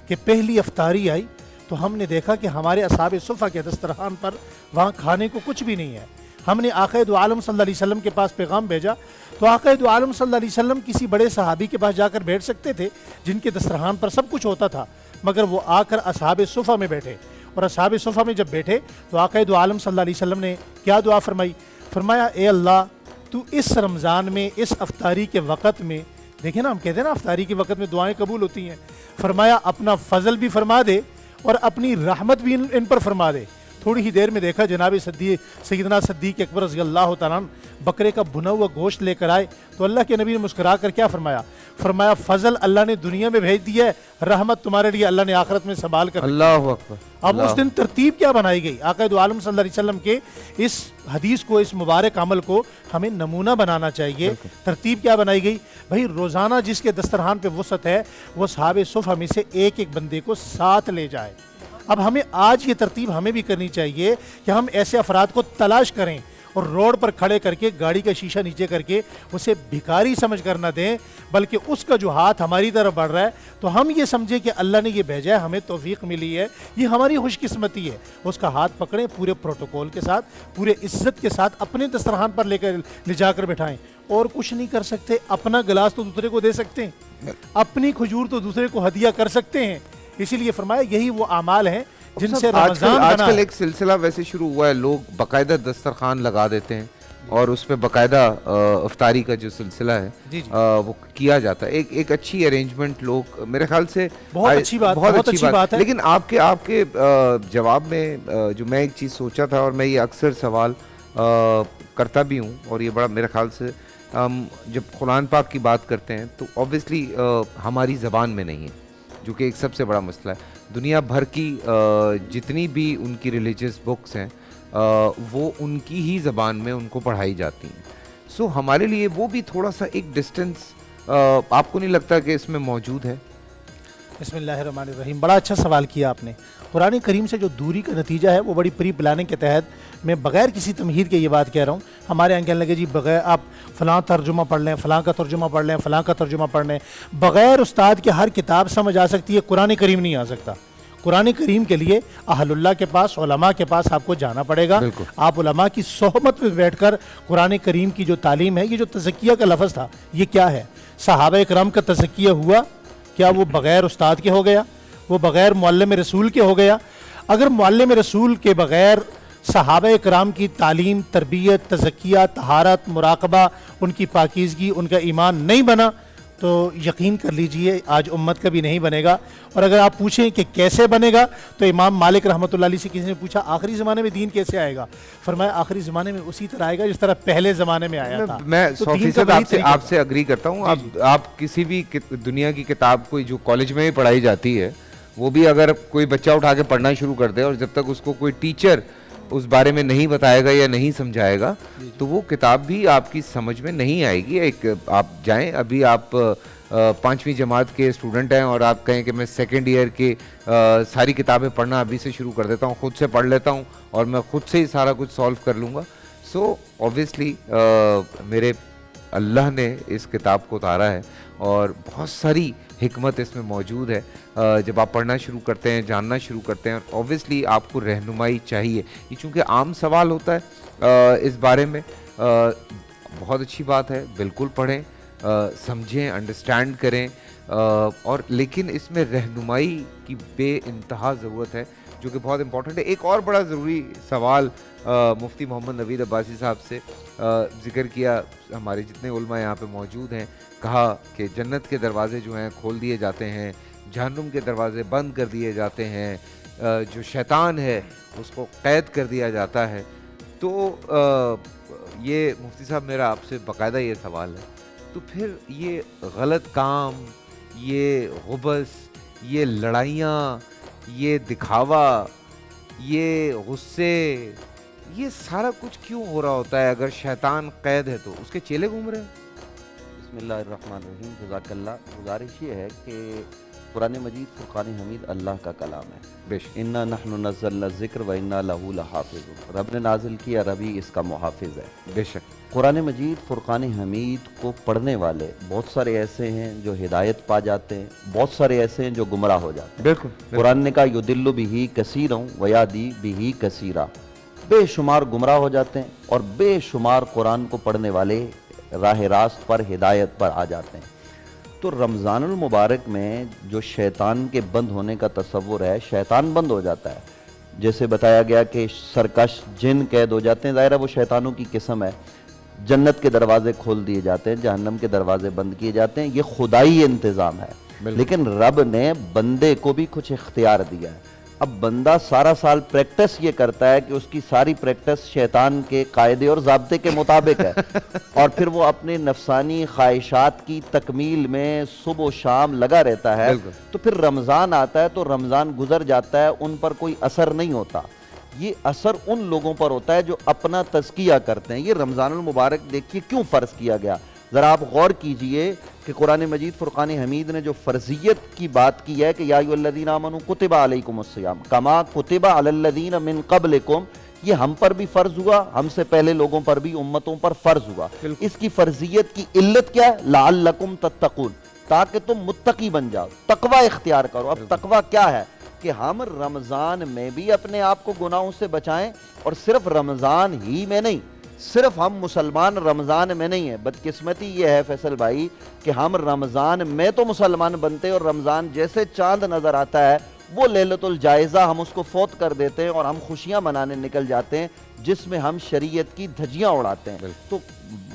کہ پہلی افطاری آئی تو ہم نے دیکھا کہ ہمارے اصحاب صفہ کے دسترخوان پر وہاں کھانے کو کچھ بھی نہیں ہے. ہم نے آقا دو عالم صلی اللہ علیہ وسلم کے پاس پیغام بھیجا تو آقا دو عالم صلی اللہ علیہ وسلم کسی بڑے صحابی کے پاس جا کر بیٹھ سکتے تھے جن کے دسترخوان پر سب کچھ ہوتا تھا، مگر وہ آ کر اصحاب صفہ میں بیٹھے. اور اصحاب صفہ میں جب بیٹھے تو آقا دو عالم صلی اللہ علیہ وسلم نے کیا دعا فرمائی؟ فرمایا اے اللہ تو اس رمضان میں اس افطاری کے وقت میں، دیکھیں نا ہم کہتے ہیں نا افطاری کے وقت میں دعائیں قبول ہوتی ہیں، فرمایا اپنا فضل بھی فرما دے اور اپنی رحمت بھی ان پر فرما دے. تھوڑی ہی دیر میں دیکھا جناب سیدنا صدیق اکبر رضی اللہ تعالیٰ عنہ بکرے کا بھنا ہوا گوشت لے کر آئے تو اللہ کے نبی نے مسکرا کر کیا فرمایا؟ فرمایا فضل اللہ نے دنیا میں بھیج دیا ہے، رحمت تمہارے لیے اللہ نے آخرت میں سنبھال کر. اللہ اکبر. اب اس دن ترتیب کیا بنائی گئی؟ آقا دو عالم صلی اللہ علیہ وسلم کے اس حدیث کو، اس مبارک عمل کو ہمیں نمونہ بنانا چاہیے. ترتیب کیا بنائی گئی؟ بھائی روزانہ جس کے دسترخوان پہ وسعت ہے وہ صحابہ صفحہ میں سے ایک ایک بندے کو ساتھ لے جائے. اب ہمیں آج یہ ترتیب ہمیں بھی کرنی چاہیے کہ ہم ایسے افراد کو تلاش کریں اور روڈ پر کھڑے کر کے گاڑی کا شیشہ نیچے کر کے اسے بھکاری سمجھ کر نہ دیں، بلکہ اس کا جو ہاتھ ہماری طرف بڑھ رہا ہے تو ہم یہ سمجھیں کہ اللہ نے یہ بھیجا ہے، ہمیں توفیق ملی ہے، یہ ہماری خوش قسمتی ہے. اس کا ہاتھ پکڑیں پورے پروٹوکول کے ساتھ، پورے عزت کے ساتھ اپنے دسترخوان پر لے جا کر بٹھائیں. اور کچھ نہیں کر سکتے، اپنا گلاس تو دوسرے کو دے سکتے ہیں، اپنی کھجور تو دوسرے کو ہدیہ کر سکتے ہیں. اسی لیے فرمایا یہی وہ اعمال ہیں جن سے رمضان آج بنا. کل ایک سلسلہ ویسے شروع ہوا ہے، لوگ باقاعدہ دسترخوان لگا دیتے ہیں اور اس پہ باقاعدہ افطاری کا جو سلسلہ ہے وہ کیا جاتا ہے. ایک اچھی ارینجمنٹ لوگ میرے خیال سے بہت اچھی بات ہے. لیکن آپ کے جواب میں جو میں ایک چیز سوچا تھا اور میں یہ اکثر سوال کرتا بھی ہوں، اور یہ بڑا میرے خیال سے جب قرآن پاک کی بات کرتے ہیں تو اوبویسلی ہماری زبان میں نہیں ہے، جو کہ ایک سب سے بڑا مسئلہ ہے. دنیا بھر کی جتنی بھی ان کی ریلیجیس بکس ہیں وہ ان کی ہی زبان میں ان کو پڑھائی جاتی ہیں. سو ہمارے لیے وہ بھی تھوڑا سا ایک ڈسٹنس آپ کو نہیں لگتا کہ اس میں موجود ہے؟ بسم اللہ الرحمن الرحیم. بڑا اچھا سوال کیا آپ نے. قرآن کریم سے جو دوری کا نتیجہ ہے وہ بڑی پری پلاننگ کے تحت میں بغیر کسی تمہید کے یہ بات کہہ رہا ہوں. ہمارے یہاں کہنے لگے جی بغیر آپ فلاں ترجمہ پڑھ لیں، فلاں کا ترجمہ پڑھ لیں، فلاں کا ترجمہ پڑھ لیں. بغیر استاد کے ہر کتاب سمجھ آ سکتی ہے، قرآن کریم نہیں آ سکتا. قرآن کریم کے لیے اہل اللہ کے پاس، علماء کے پاس آپ کو جانا پڑے گا. آپ علماء کی صحبت میں بیٹھ کر قرآن کریم کی جو تعلیم ہے، یہ جو تزکیہ کا لفظ تھا یہ کیا ہے؟ صحابہ اکرام کا تزکیہ ہوا، کیا وہ بغیر استاد کے ہو گیا؟ وہ بغیر معلم رسول کے ہو گیا؟ اگر معلم رسول کے بغیر صحابہ اکرام کی تعلیم، تربیت، تزکیہ، طہارت، مراقبہ، ان کی پاکیزگی، ان کا ایمان نہیں بنا تو یقین کر لیجئے آج امت کا بھی نہیں بنے گا. اور اگر آپ پوچھیں کہ کیسے بنے گا تو امام مالک رحمۃ اللہ علیہ سے کسی نے پوچھا آخری زمانے میں دین کیسے آئے گا؟ فرمایا آخری زمانے میں اسی طرح آئے گا جس طرح پہلے زمانے میں آیا تھا. میں 100% آپ سے اگری کرتا ہوں. آپ کسی بھی دنیا کی کتاب کوئی جو کالج میں ہی پڑھائی جاتی ہے وہ بھی اگر کوئی بچہ اٹھا کے پڑھنا شروع کر دے اور جب تک اس کو کوئی ٹیچر اس بارے میں نہیں بتائے گا یا نہیں سمجھائے گا تو وہ کتاب بھی آپ کی سمجھ میں نہیں آئے گی. ایک آپ جائیں، ابھی آپ 5ویں جماعت کے اسٹوڈنٹ ہیں اور آپ کہیں کہ میں سیکنڈ ایئر کے ساری کتابیں پڑھنا ابھی سے شروع کر دیتا ہوں، خود سے پڑھ لیتا ہوں اور میں خود سے ہی سارا کچھ سالو کر لوں گا. سو اوبویسلی میرے اللہ نے اس کتاب کو اتارا ہے اور بہت ساری حکمت اس میں موجود ہے. جب آپ پڑھنا شروع کرتے ہیں، جاننا شروع کرتے ہیں، اوبویسلی آپ کو رہنمائی چاہیے. یہ چونکہ عام سوال ہوتا ہے اس بارے میں، بہت اچھی بات ہے، بالکل پڑھیں، سمجھیں، انڈرسٹینڈ کریں، اور لیکن اس میں رہنمائی کی بے انتہا ضرورت ہے جو کہ بہت امپورٹنٹ ہے. ایک اور بڑا ضروری سوال مفتی محمد نوید عباسی صاحب سے ذکر کیا. ہمارے جتنے علماء یہاں پہ موجود ہیں، کہا کہ جنت کے دروازے جو ہیں کھول دیے جاتے ہیں، جہنم کے دروازے بند کر دیے جاتے ہیں، جو شیطان ہے اس کو قید کر دیا جاتا ہے. تو یہ مفتی صاحب میرا آپ سے باقاعدہ یہ سوال ہے، تو پھر یہ غلط کام، یہ غبث، یہ لڑائیاں، یہ دکھاوا، یہ غصے، یہ سارا کچھ کیوں ہو رہا ہوتا ہے؟ اگر شیطان قید ہے تو اس کے چیلے گھوم رہے ہیں؟ بسم اللہ الرحمن الرحیم، جزاک اللہ۔ گزارش یہ ہے کہ قرآن مجید فرقان حمید اللہ کا کلام ہے، بے شک، انا نحن نزلنا الذکر و انا لہ لحافظون، رب نے نازل کیا، ربی اس کا محافظ ہے۔ بے شک، قرآن مجید فرقان حمید کو پڑھنے والے بہت سارے ایسے ہیں جو ہدایت پا جاتے ہیں، بہت سارے ایسے ہیں جو گمراہ ہو جاتے ہیں۔ بالکل، قرآن نے کہا یدل بہ کثیرا ویہدی بہ کثیرا، بے شمار گمراہ ہو جاتے ہیں اور بے شمار قرآن کو پڑھنے والے راہ راست پر، ہدایت پر آ جاتے ہیں۔ تو رمضان المبارک میں جو شیطان کے بند ہونے کا تصور ہے، شیطان بند ہو جاتا ہے۔ جیسے بتایا گیا کہ سرکش جن قید ہو جاتے ہیں، ظاہر ہے وہ شیطانوں کی قسم ہے، جنت کے دروازے کھول دیے جاتے ہیں، جہنم کے دروازے بند کیے جاتے ہیں، یہ خدائی انتظام ہے۔ لیکن رب نے بندے کو بھی کچھ اختیار دیا ہے۔ اب بندہ سارا سال پریکٹس یہ کرتا ہے کہ اس کی ساری پریکٹس شیطان کے قاعدے اور ضابطے کے مطابق ہے، اور پھر وہ اپنے نفسانی خواہشات کی تکمیل میں صبح و شام لگا رہتا ہے۔ تو پھر رمضان آتا ہے تو رمضان گزر جاتا ہے، ان پر کوئی اثر نہیں ہوتا۔ یہ اثر ان لوگوں پر ہوتا ہے جو اپنا تزکیہ کرتے ہیں۔ یہ رمضان المبارک دیکھیے کیوں فرض کیا گیا، ذرا آپ غور کیجئے کہ قرآن مجید فرقان حمید نے جو فرضیت کی بات کی ہے کہ یا ایھا الذین آمنوا کتب علیکم الصیام کما کتب علی الذین من قبلکم، یہ ہم پر بھی فرض ہوا، ہم سے پہلے لوگوں پر بھی، امتوں پر فرض ہوا۔ اس کی فرضیت کی علت کیا ہے؟ لعلکم تتقون، تاکہ تم متقی بن جاؤ، تقوی اختیار کرو۔ اب تقوی کیا ہے؟ کہ ہم رمضان میں بھی اپنے آپ کو گناہوں سے بچائیں، اور صرف رمضان ہی میں نہیں، صرف ہم مسلمان رمضان میں نہیں ہیں۔ بدقسمتی یہ ہے فیصل بھائی کہ ہم رمضان میں تو مسلمان بنتے، اور رمضان جیسے چاند نظر آتا ہے وہ لیلۃ الجائزہ ہم اس کو فوت کر دیتے ہیں اور ہم خوشیاں منانے نکل جاتے ہیں، جس میں ہم شریعت کی دھجیاں اڑاتے ہیں۔ تو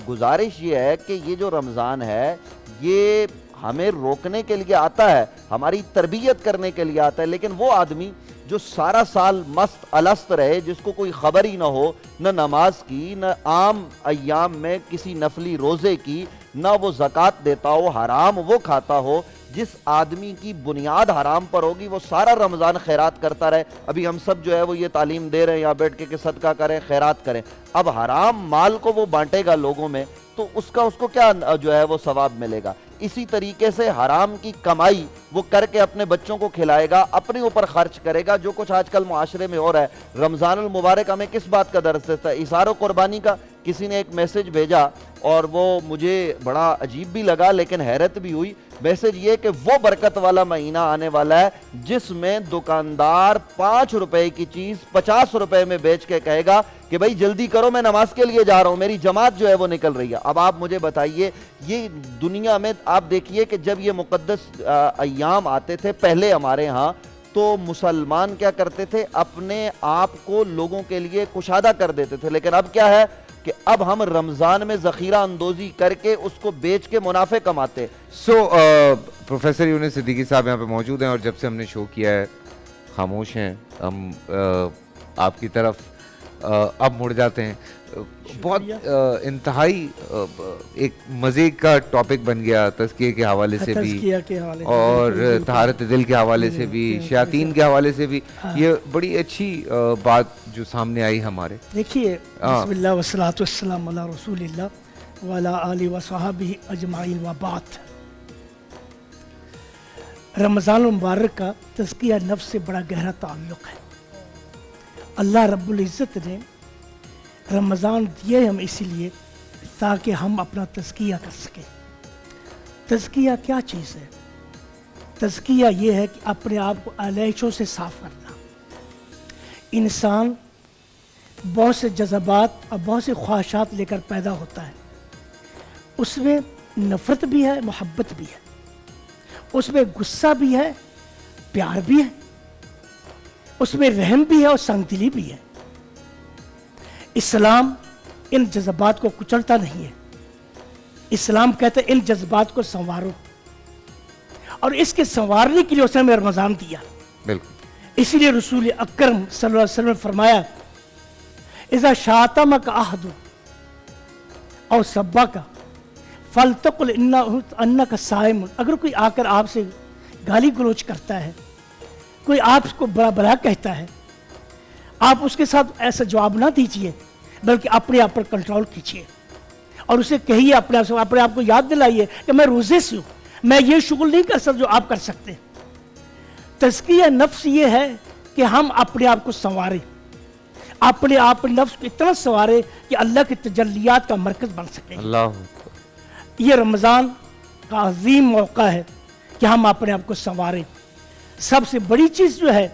گزارش یہ ہے کہ یہ جو رمضان ہے یہ ہمیں روکنے کے لیے آتا ہے، ہماری تربیت کرنے کے لیے آتا ہے، لیکن وہ آدمی جو سارا سال مست الست رہے، جس کو کوئی خبر ہی نہ ہو، نہ نماز کی، نہ عام ایام میں کسی نفلی روزے کی، نہ وہ زکوٰۃ دیتا ہو، حرام وہ کھاتا ہو، جس آدمی کی بنیاد حرام پر ہوگی وہ سارا رمضان خیرات کرتا رہے۔ ابھی ہم سب جو ہے وہ یہ تعلیم دے رہے ہیں یہاں بیٹھ کے کہ صدقہ کریں، خیرات کریں، اب حرام مال کو وہ بانٹے گا لوگوں میں تو اس کو کیا جو ہے وہ ثواب ملے گا؟ اسی طریقے سے حرام کی کمائی وہ کر کے اپنے بچوں کو کھلائے گا، اپنے اوپر خرچ کرے گا، جو کچھ آج کل معاشرے میں ہو رہا ہے۔ رمضان المبارک ہمیں کس بات کا درس دیتا ہے؟ اظہار و قربانی کا۔ کسی نے ایک میسج بھیجا اور وہ مجھے بڑا عجیب بھی لگا لیکن حیرت بھی ہوئی۔ میسج یہ کہ وہ برکت والا مہینہ آنے والا ہے جس میں دکاندار 5 روپے کی چیز 50 روپے میں بیچ کے کہے گا کہ بھائی جلدی کرو، میں نماز کے لیے جا رہا ہوں، میری جماعت جو ہے وہ نکل رہی ہے۔ اب آپ مجھے بتائیے، یہ دنیا میں آپ دیکھیے کہ جب یہ مقدس ایام آتے تھے پہلے ہمارے ہاں، تو مسلمان کیا کرتے تھے؟ اپنے آپ کو لوگوں کے لیے کشادہ کر دیتے تھے، لیکن اب کیا ہے کہ اب ہم رمضان میں ذخیرہ اندوزی کر کے اس کو بیچ کے منافع کماتے۔ پروفیسر یونس صدیقی صاحب یہاں پہ موجود ہیں، اور جب سے ہم نے شو کیا ہے خاموش ہیں، ہم آپ کی طرف اب مڑ جاتے ہیں۔ بہت انتہائی ایک مزے کا ٹاپک بن گیا، تزکیے کے حوالے سے بھی اور طہارت دل کے حوالے سے بھی، شیاطین کے حوالے سے بھی۔ یہ بڑی اچھی بات جو سامنے آئی ہمارے۔ دیکھیے، بسم اللہ والصلاۃ والسلام علی رسول اللہ وعلی آلہ وصحبہ اجمعین وبعد۔ رمضان المبارک کا تزکیہ نفس سے بڑا گہرا تعلق ہے۔ اللہ رب العزت نے رمضان دیے ہم اسی لیے تاکہ ہم اپنا تزکیہ کر سکیں۔ تزکیہ کیا چیز ہے؟ تزکیہ یہ ہے کہ اپنے آپ کو علیحشوں سے صاف کرنا۔ انسان بہت سے جذبات اور بہت سے خواہشات لے کر پیدا ہوتا ہے، اس میں نفرت بھی ہے، محبت بھی ہے، اس میں غصہ بھی ہے، پیار بھی ہے، اس میں رحم بھی ہے اور سنگ دلی بھی ہے۔ اسلام ان جذبات کو کچلتا نہیں ہے، اسلام کہتا ہے ان جذبات کو سنوارو، اور اس کے سنوارنے کے لیے اس نے ہمیں رمضان دیا۔ بالکل، اسی لیے رسول اکرم صلی اللہ علیہ وسلم نے فرمایا اذا شاتمک احد او سبک فلتقل انک صائم۔ اگر کوئی آ کر آپ سے گالی گلوچ کرتا ہے، کوئی آپ کو برا بھلا کہتا ہے، آپ اس کے ساتھ ایسا جواب نہ دیجئے بلکہ اپنے آپ پر کنٹرول کیجئے اور اسے کہیے اپنے آپ کو یاد دلائیے کہ میں روزے سے ہوں, میں یہ شغل نہیں کر سکتا جو آپ کر سکتے ہیں. تزکیہ نفس یہ ہے کہ ہم اپنے آپ کو سنواریں, اپنے آپ نفس کو اتنا سنوارے کہ اللہ کی تجلیات کا مرکز بن سکے. اللہ یہ رمضان کا عظیم موقع ہے کہ ہم اپنے آپ کو سنواریں. سب سے بڑی چیز جو ہے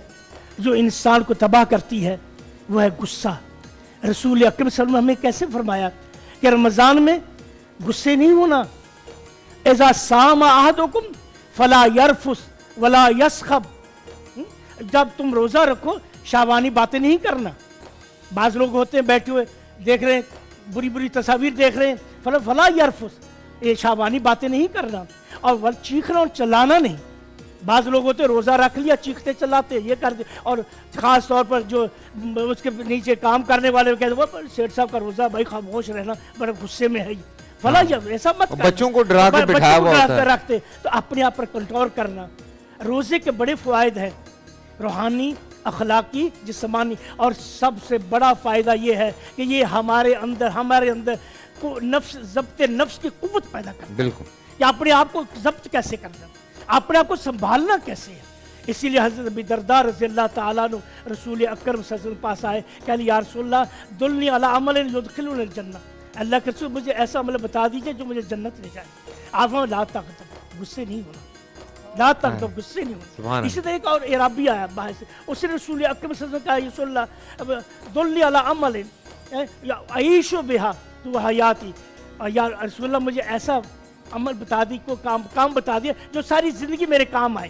جو انسان کو تباہ کرتی ہے وہ ہے غصہ. رسول اکرم صلی اللہ علیہ وسلم نے ہمیں کیسے فرمایا کہ رمضان میں غصے نہیں ہونا. اذا صام احدکم فلا یرفث ولا یسخب, جب تم روزہ رکھو شہوانی باتیں نہیں کرنا. بعض لوگ ہوتے ہیں بیٹھے ہوئے دیکھ رہے ہیں بری بری تصاویر دیکھ رہے ہیں, فلا یرفث, یہ شہوانی باتیں نہیں کرنا, اور چیخنا اور چلانا نہیں. بعض لوگ ہوتے ہیں روزہ رکھ لیا چیختے چلاتے یہ کرتے, اور خاص طور پر جو اس کے نیچے کام کرنے والے کہتے ہیں سیٹھ صاحب کا روزہ بھائی خاموش رہنا بڑے غصے میں ہے, فلا ایسا مت کرنا. بچوں کو ڈرا کے بٹھایا ہوا ہوتا ہے. رکھتے تو اپنے آپ پر کنٹرول کرنا. روزے کے بڑے فوائد ہیں, روحانی, اخلاقی, جسمانی, اور سب سے بڑا فائدہ یہ ہے کہ یہ ہمارے اندر کو نفس ضبط نفس کی قوت پیدا کرتا ہے. بالکل, کہ اپنے آپ کو ضبط کیسے کرنا, اپنے آپ کو سنبھالنا کیسے ہے. اسی لیے حضرت ابی درداء رضی اللہ تعالیٰ عنہ رسول اکرم صلی اللہ علیہ وسلم پاس آئے کہ یا رسول اللہ دلنی علی عمل یدخلنی الجنہ, اللہ کے رسول مجھے ایسا عمل بتا دیجئے جو مجھے جنت لے جائے. آپ فرمایا لا تغضب, غصے نہیں ہونا, لا تغضب, غصے نہیں ہونا. اسی طرح ایک اور عرابی آیا باہر سے, اس نے رسول اکرم صلی اللہ علیہ وسلم کہا یا رسول اللہ دلنی علی عمل اعیش بہا تو حیاتی, یا رسول اللہ مجھے ایسا عمل بتا دی, کو کام بتا دیا جو ساری زندگی میرے کام آئے,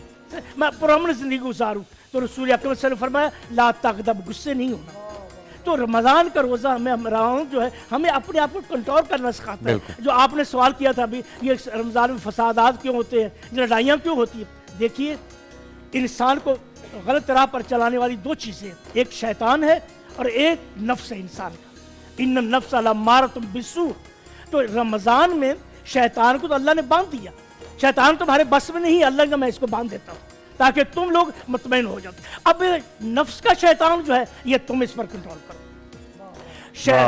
میں پرامن زندگی گزاروں. تو رسول اکرم صلی اللہ علیہ وسلم فرمایا لا تغضب, غصے نہیں ہونا. تو رمضان کا روزہ ہمیں جو ہے ہمیں اپنے آپ کو کنٹرول کرنا سکھاتا ہے. جو آپ نے سوال کیا تھا ابھی, یہ رمضان میں فسادات کیوں ہوتے ہیں, لڑائیاں کیوں ہوتی ہیں. دیکھیے انسان کو غلط راہ پر چلانے والی دو چیزیں, ایک شیطان ہے اور ایک نفس ہے انسان کا. ان النفس لامارۃ بالسوء. تو رمضان میں شیطان کو تو اللہ نے باندھ دیا, شیطان تمہارے بس میں نہیں, اللہ کا میں اس کو باندھ دیتا ہوں تاکہ تم لوگ مطمئن ہو جاؤ. اب نفس کا شیطان جو ہے یہ تم اس پر کنٹرول کرو.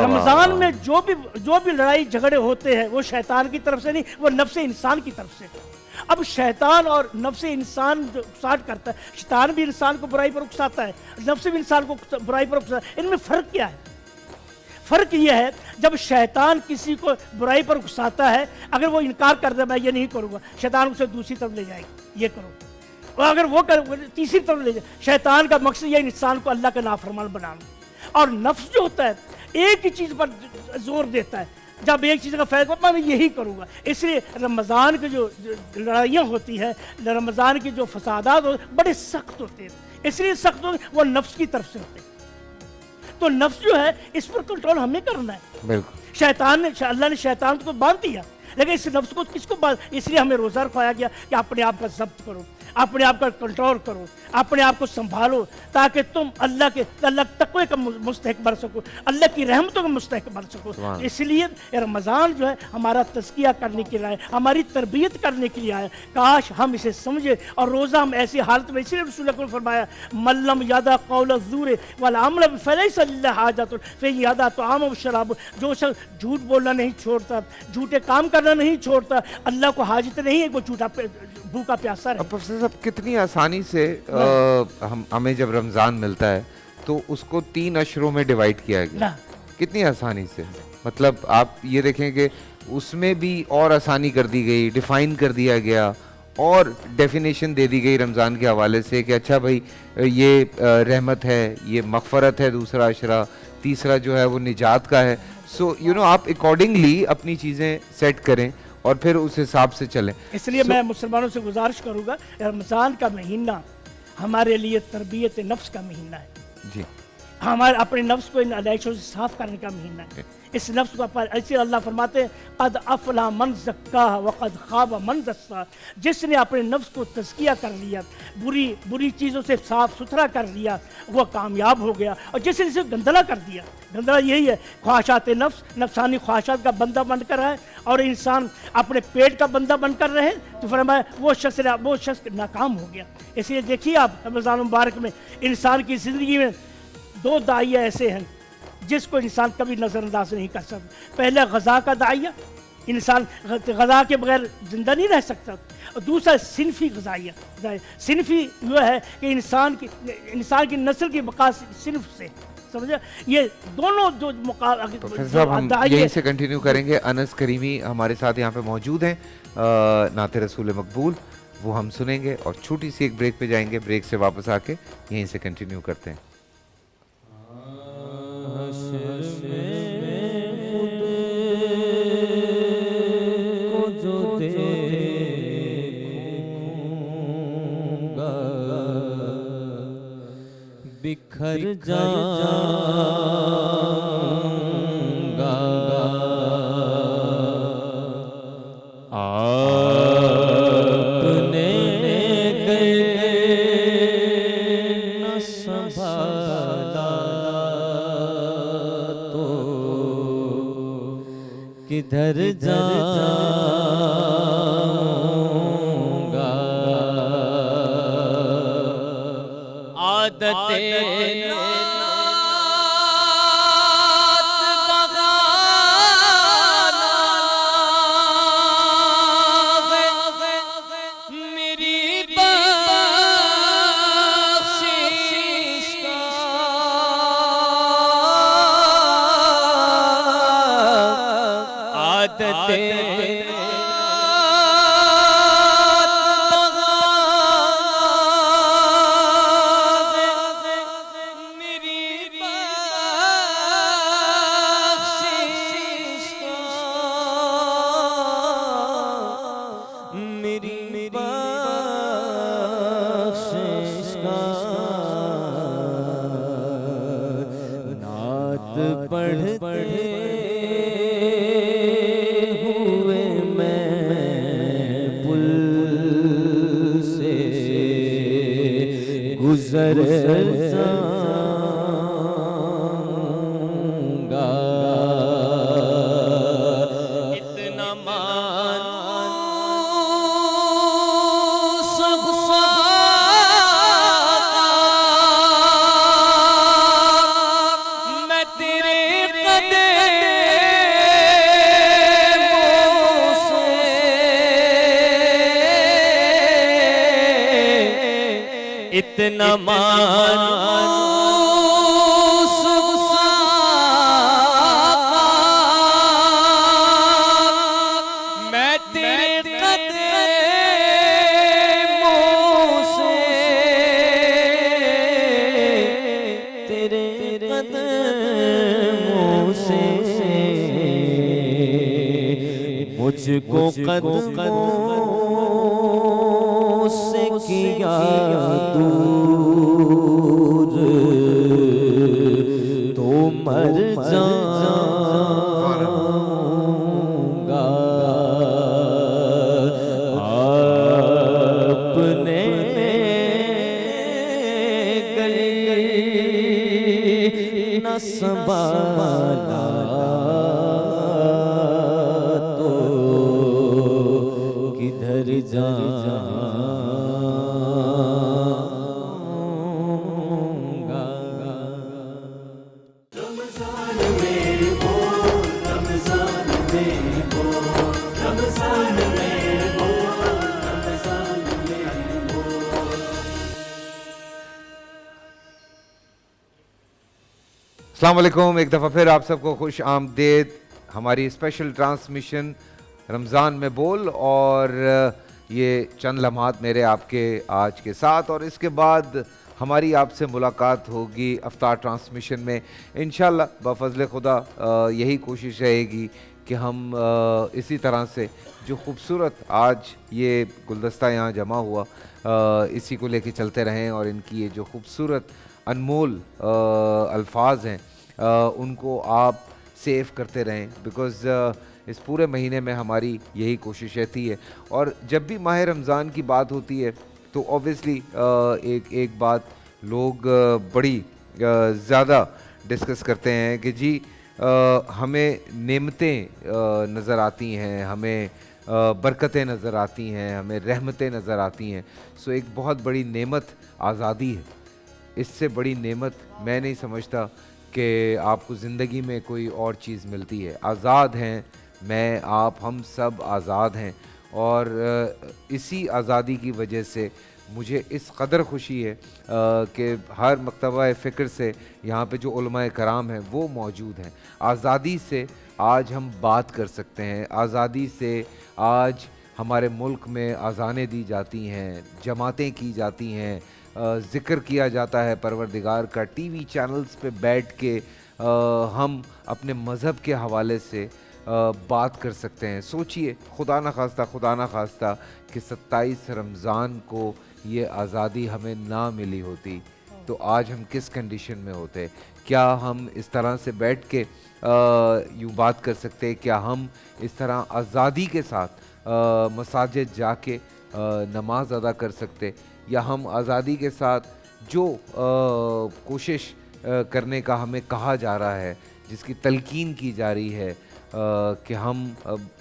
رمضان میں جو بھی لڑائی جھگڑے ہوتے ہیں وہ شیطان کی طرف سے نہیں, وہ نفس انسان کی طرف سے. اب شیطان اور نفس انسان جو اکساٹ کرتا ہے, شیطان بھی انسان کو برائی پر اکساتا ہے, نفس بھی انسان کو برائی پر اکساتا ہے. ان میں فرق کیا ہے؟ فرق یہ ہے جب شیطان کسی کو برائی پر اکساتا ہے, اگر وہ انکار کر دے میں یہ نہیں کروں گا, شیطان اسے دوسری طرف لے جائے گا یہ کرو, اور اگر وہ تیسری طرف لے جائے. شیطان کا مقصد یہ انسان کو اللہ کا نافرمان بنانا. اور نفس جو ہوتا ہے ایک ہی چیز پر زور دیتا ہے, جب ایک چیز کا فیصلہ میں یہی کروں گا. اس لیے رمضان کی جو لڑائیاں ہوتی ہیں, رمضان کی جو فسادات ہوتے ہیں بڑے سخت ہوتے ہیں. اس لیے سخت ہوتے ہیں وہ نفس کی طرف سے ہوتے ہیں. تو نفس جو ہے اس پر کنٹرول ہمیں کرنا ہے. بالکل, اللہ نے شیطان کو باندھ دیا, لیکن اس نفس کو کس کو باندھ, اس لیے ہمیں روزہ رکھوایا گیا کہ اپنے آپ کا ضبط کرو, اپنے آپ کا کنٹرول کرو, اپنے آپ کو سنبھالو تاکہ تم اللہ تقوی کا مستحق بن سکو, اللہ کی رحمتوں کا مستحق بن سکو. اس لیے رمضان جو ہے ہمارا تزکیہ کرنے کے لیے آیا, ہماری تربیت کرنے کے لیے آیا. کاش ہم اسے سمجھے, اور روزہ ہم ایسی حالت میں, اسی لیے رسول اللہ نے فرمایا من لم یدع قول الزور والعمل فلیس للہ حاجۃ فی یدع طعام و شراب. جو شخص جھوٹ بولنا نہیں چھوڑتا, جھوٹے کام کرنا نہیں چھوڑتا, اللہ کو حاجت نہیں ہے وہ جھوٹا بھوکا پیاسا رہے. پروفیسر صاحب کتنی آسانی سے ہمیں جب رمضان ملتا ہے تو اس کو 3 اشروں میں ڈیوائیڈ کیا گیا, کتنی آسانی سے. مطلب آپ یہ دیکھیں کہ اس میں بھی اور آسانی کر دی گئی, ڈیفائن کر دیا گیا, اور ڈیفینیشن دے دی گئی رمضان کے حوالے سے کہ اچھا بھائی یہ رحمت ہے, یہ مغفرت ہے دوسرا اشرہ, تیسرا جو ہے وہ نجات کا ہے. سو آپ اکارڈنگلی اپنی چیزیں سیٹ کریں اور پھر اس حساب سے چلیں. اس لیے میں مسلمانوں سے گزارش کروں گا, رمضان کا مہینہ ہمارے لیے تربیت نفس کا مہینہ ہے. جی, ہمارے اپنے نفس کو ان علائشوں سے صاف کرنے کا مہینہ ہے. اس نفس کو ایسے اللہ فرماتے ہیں قد افلح من زکاہا وقد خاب من دساہا. جس نے اپنے نفس کو تزکیہ کر لیا, بری چیزوں سے صاف ستھرا کر لیا, وہ کامیاب ہو گیا. اور جس نے اسے گندلا کر دیا, گندلا یہی ہے خواہشات نفس, نفسانی خواہشات کا بندہ بن کر رہا ہے, اور انسان اپنے پیٹ کا بندہ بن کر رہے, تو فرمایا وہ شخص ناکام ہو گیا. اس لیے دیکھیے آپ رمضان مبارک میں انسان کی زندگی میں دو داعیہ ایسے ہیں جس کو انسان کبھی نظر انداز نہیں کر سکتا. پہلا غذا کا داعیہ، انسان غذا کے بغیر زندہ نہیں رہ سکتا، اور دوسرا صنفی غذائیہ. صنفی وہ ہے کہ انسان کی نسل کی بقا صنف سے، سمجھا؟ یہ دونوں جو پروفیسر صاحب ہم یہیں سے کنٹینیو کریں گے. انس کریمی ہمارے ساتھ یہاں پہ موجود ہیں، نعت رسول مقبول وہ ہم سنیں گے، اور چھوٹی سی ایک بریک پہ جائیں گے. بریک سے واپس آ کے یہیں سے کنٹینیو کرتے ہیں. بکھر جاؤں گا آپ نے گئے نہ سنبھالا تو کدھر جاؤں گا. عادت گزر جاؤں گا. اتنا مانوس میں تیرے قدموں سے اتنا مانوس میں تیرے قدموں سے تیرے قدموں سے مجھ کو قدموں سے کیا دور تو مر جاؤں گا. آپ نے گلی نہ سنبھالا تو کدھر جاؤں گا. السلام علیکم، ایک دفعہ پھر آپ سب کو خوش آمدید ہماری اسپیشل ٹرانسمیشن رمضان میں بول. اور یہ چند لمحات میرے آپ کے آج کے ساتھ، اور اس کے بعد ہماری آپ سے ملاقات ہوگی افطار ٹرانسمیشن میں انشاءاللہ بفضل خدا. یہی کوشش رہے گی کہ ہم اسی طرح سے جو خوبصورت آج یہ گلدستہ یہاں جمع ہوا اسی کو لے کے چلتے رہیں، اور ان کی یہ جو خوبصورت انمول الفاظ ہیں ان کو آپ سیو کرتے رہیں، بیکاز اس پورے مہینے میں ہماری یہی کوشش رہتی ہے. اور جب بھی ماہ رمضان کی بات ہوتی ہے تو اوبیسلی ایک بات لوگ بڑی زیادہ ڈسکس کرتے ہیں کہ جی ہمیں نعمتیں نظر آتی ہیں، ہمیں برکتیں نظر آتی ہیں، ہمیں رحمتیں نظر آتی ہیں. سو ایک بہت بڑی نعمت آزادی ہے. اس سے بڑی نعمت میں نہیں سمجھتا کہ آپ کو زندگی میں کوئی اور چیز ملتی ہے. آزاد ہیں میں، آپ، ہم سب آزاد ہیں، اور اسی آزادی کی وجہ سے مجھے اس قدر خوشی ہے کہ ہر مکتبہ فکر سے یہاں پہ جو علماء کرام ہیں وہ موجود ہیں. آزادی سے آج ہم بات کر سکتے ہیں، آزادی سے آج ہمارے ملک میں اذانیں دی جاتی ہیں، جماعتیں کی جاتی ہیں، ذکر کیا جاتا ہے پروردگار کا. ٹی وی چینلز پہ بیٹھ کے ہم اپنے مذہب کے حوالے سے بات کر سکتے ہیں. سوچئے خدا نہ خواستہ کہ 27 رمضان کو یہ آزادی ہمیں نہ ملی ہوتی تو آج ہم کس کنڈیشن میں ہوتے. کیا ہم اس طرح سے بیٹھ کے یوں بات کر سکتے؟ کیا ہم اس طرح آزادی کے ساتھ مساجد جا کے نماز ادا کر سکتے؟ یا ہم آزادی کے ساتھ جو کوشش کرنے کا ہمیں کہا جا رہا ہے، جس کی تلقین کی جا رہی ہے کہ ہم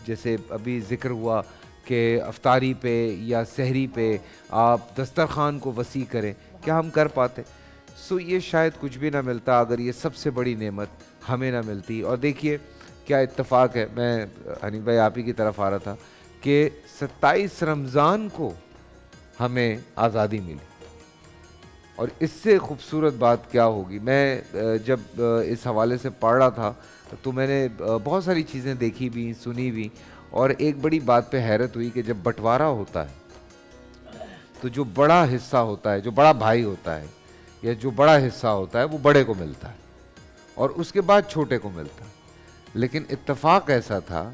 جیسے ابھی ذکر ہوا کہ افطاری پہ یا سحری پہ آپ دسترخوان کو وسیع کریں، کیا ہم کر پاتے؟ سو یہ شاید کچھ بھی نہ ملتا اگر یہ سب سے بڑی نعمت ہمیں نہ ملتی. اور دیکھیے کیا اتفاق ہے، میں حنیف بھائی آپ ہی کی طرف آ رہا تھا کہ 27 رمضان کو ہمیں آزادی ملی، اور اس سے خوبصورت بات کیا ہوگی. میں جب اس حوالے سے پڑھ رہا تھا تو میں نے بہت ساری چیزیں دیکھی بھی، سنی بھی، اور ایک بڑی بات پہ حیرت ہوئی کہ جب بٹوارا ہوتا ہے تو جو بڑا حصہ ہوتا ہے، جو بڑا بھائی ہوتا ہے یا جو بڑا حصہ ہوتا ہے وہ بڑے کو ملتا ہے، اور اس کے بعد چھوٹے کو ملتا ہے. لیکن اتفاق ایسا تھا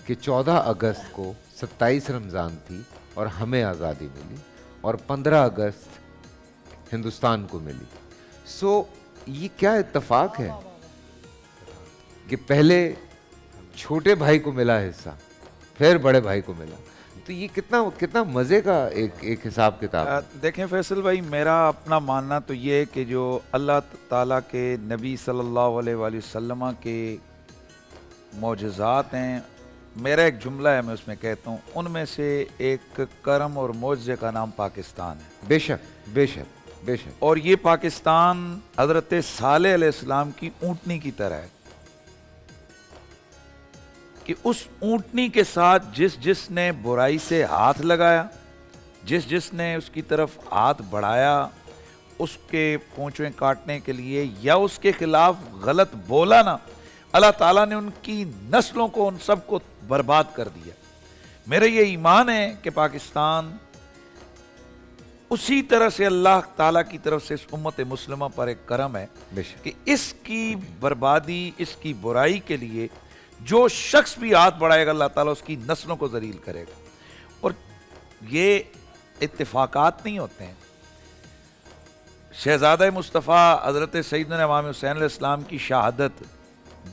کہ 14 اگست کو 27 رمضان تھی اور ہمیں آزادی ملی، اور 15 اگست ہندوستان کو ملی. سو یہ کیا اتفاق ہے کہ پہلے چھوٹے بھائی کو ملا حصہ، پھر بڑے بھائی کو ملا. تو یہ کتنا مزے کا ایک حساب کتاب ہے. دیکھیں فیصل بھائی، میرا اپنا ماننا تو یہ ہے کہ جو اللہ تعالیٰ کے نبی صلی اللہ علیہ وآلہ وسلم کے معجزات ہیں، میرا ایک جملہ ہے، میں اس میں کہتا ہوں، ان میں سے ایک کرم اور معجزے کا نام پاکستان ہے. بے شک بے شک بے شک. اور یہ پاکستان حضرت صالح علیہ السلام کی اونٹنی کی طرح ہے کہ اس اونٹنی کے ساتھ جس نے برائی سے ہاتھ لگایا، جس نے اس کی طرف ہاتھ بڑھایا اس کے پونچھیں کاٹنے کے لیے یا اس کے خلاف غلط بولا نا، اللہ تعالیٰ نے ان کی نسلوں کو، ان سب کو برباد کر دیا. میرا یہ ایمان ہے کہ پاکستان اسی طرح سے اللہ تعالیٰ کی طرف سے اس امت مسلمہ پر ایک کرم ہے کہ اس کی بربادی، اس کی برائی کے لیے جو شخص بھی ہاتھ بڑھائے گا اللہ تعالیٰ اس کی نسلوں کو ذلیل کرے گا. اور یہ اتفاقات نہیں ہوتے ہیں. شہزادہ مصطفیٰ حضرت سیدنا امام حسین علیہ السلام کی شہادت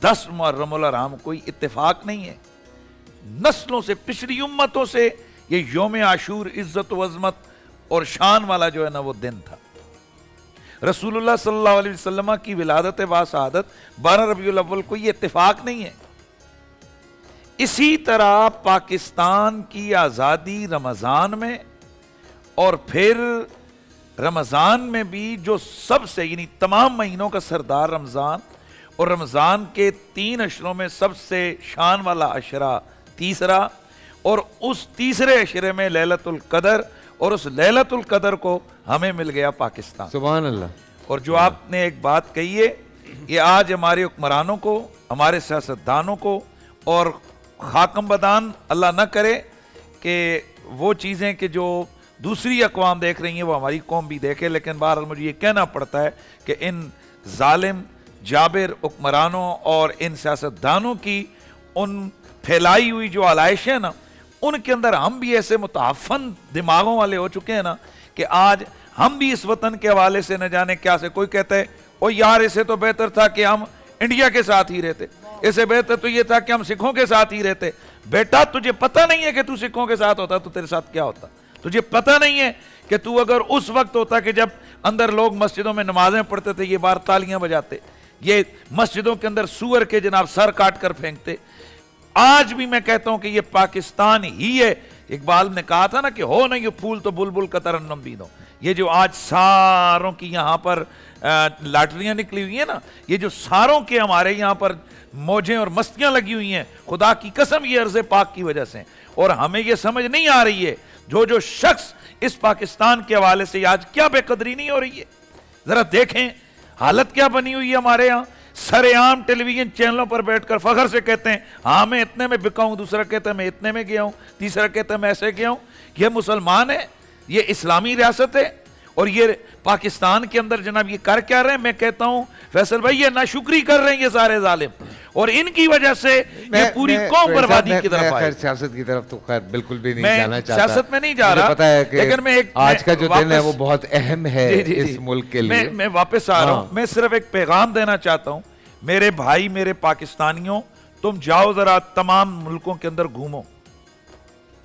10 محرم الحرام کوئی اتفاق نہیں ہے. نسلوں سے، پچھلی امتوں سے یہ یوم عاشور عزت و عظمت اور شان والا جو ہے نا وہ دن تھا. رسول اللہ صلی اللہ علیہ وسلم کی ولادت با سعادت 12 ربیع الاول کو یہ اتفاق نہیں ہے. اسی طرح پاکستان کی آزادی رمضان میں، اور پھر رمضان میں بھی جو سب سے، یعنی تمام مہینوں کا سردار رمضان، اور رمضان کے 3 عشروں میں سب سے شان والا عشرہ تیسرا، اور اس تیسرے عشرے میں لیلۃ القدر، اور اس لیلۃ القدر کو ہمیں مل گیا پاکستان. سبحان اللہ. اور جو آپ نے ایک بات کہی ہے، یہ آج ہمارے حکمرانوں کو، ہمارے سیاستدانوں کو، اور خاکم بدان اللہ نہ کرے کہ وہ چیزیں کہ جو دوسری اقوام دیکھ رہی ہیں وہ ہماری قوم بھی دیکھے، لیکن بہرحال مجھے یہ کہنا پڑتا ہے کہ ان ظالم جابر حکمرانوں اور ان سیاستدانوں کی ان پھیلائی ہوئی جو علائشیں نا، ان کے اندر ہم بھی ایسے متعفن دماغوں والے ہو چکے ہیں نا کہ آج ہم بھی اس وطن کے حوالے سے نہ جانے کیا سے. کوئی کہتا ہے او یار اسے تو بہتر تھا کہ ہم انڈیا کے ساتھ ہی رہتے، اسے بہتر تو یہ تھا کہ ہم سکھوں کے ساتھ ہی رہتے. بیٹا تجھے پتہ نہیں ہے کہ تو سکھوں کے ساتھ ہوتا تو تیرے ساتھ کیا ہوتا. تجھے پتہ نہیں ہے کہ تو اگر اس وقت ہوتا کہ جب اندر لوگ مسجدوں میں نمازیں پڑھتے تھے، یہ بار تالیاں بجاتے، یہ مسجدوں کے اندر سور کے جناب سر کاٹ کر پھینکتے. آج بھی میں کہتا ہوں کہ یہ پاکستان ہی ہے. اقبال نے کہا تھا نا کہ ہو نہیں یہ پھول تو بلبل کا ترنم بھی دو. یہ جو آج ساروں کی یہاں پر لاٹریاں نکلی ہوئی ہیں نا، یہ جو ساروں کے ہمارے یہاں پر موجیں اور مستیاں لگی ہوئی ہیں، خدا کی قسم یہ عرض پاک کی وجہ سے، اور ہمیں یہ سمجھ نہیں آ رہی ہے جو شخص اس پاکستان کے حوالے سے آج کیا بے قدری نہیں ہو رہی ہے. ذرا دیکھیں حالت کیا بنی ہوئی ہے ہمارے یہاں. سر عام ٹیلی ویژن چینلوں پر بیٹھ کر فخر سے کہتے ہیں ہاں میں اتنے میں بکا ہوں، دوسرا کہتا ہے میں اتنے میں گیا ہوں، تیسرا کہتا ہے میں ایسے گیا ہوں. یہ مسلمان ہے؟ یہ اسلامی ریاست ہے؟ اور یہ پاکستان کے اندر جناب یہ کر کیا رہے ہیں؟ میں کہتا ہوں فیصل بھائی یہ ناشکری کر رہے ہیں یہ سارے ظالم، اور ان کی وجہ سے یہ پوری قوم بربادی کی طرف آئے. سیاست کی طرف تو خیر بالکل بھی نہیں میں جانا چاہتا، سیاست میں نہیں جا رہا، مجھے پتا ہے کہ لیکن میں آج کا جو دن ہے وہ بہت اہم ہے اس ملک کے لیے. میں واپس آ رہا ہوں. میں صرف ایک پیغام دینا چاہتا ہوں میرے بھائی، میرے پاکستانیوں، تم جاؤ ذرا تمام ملکوں کے اندر گھومو.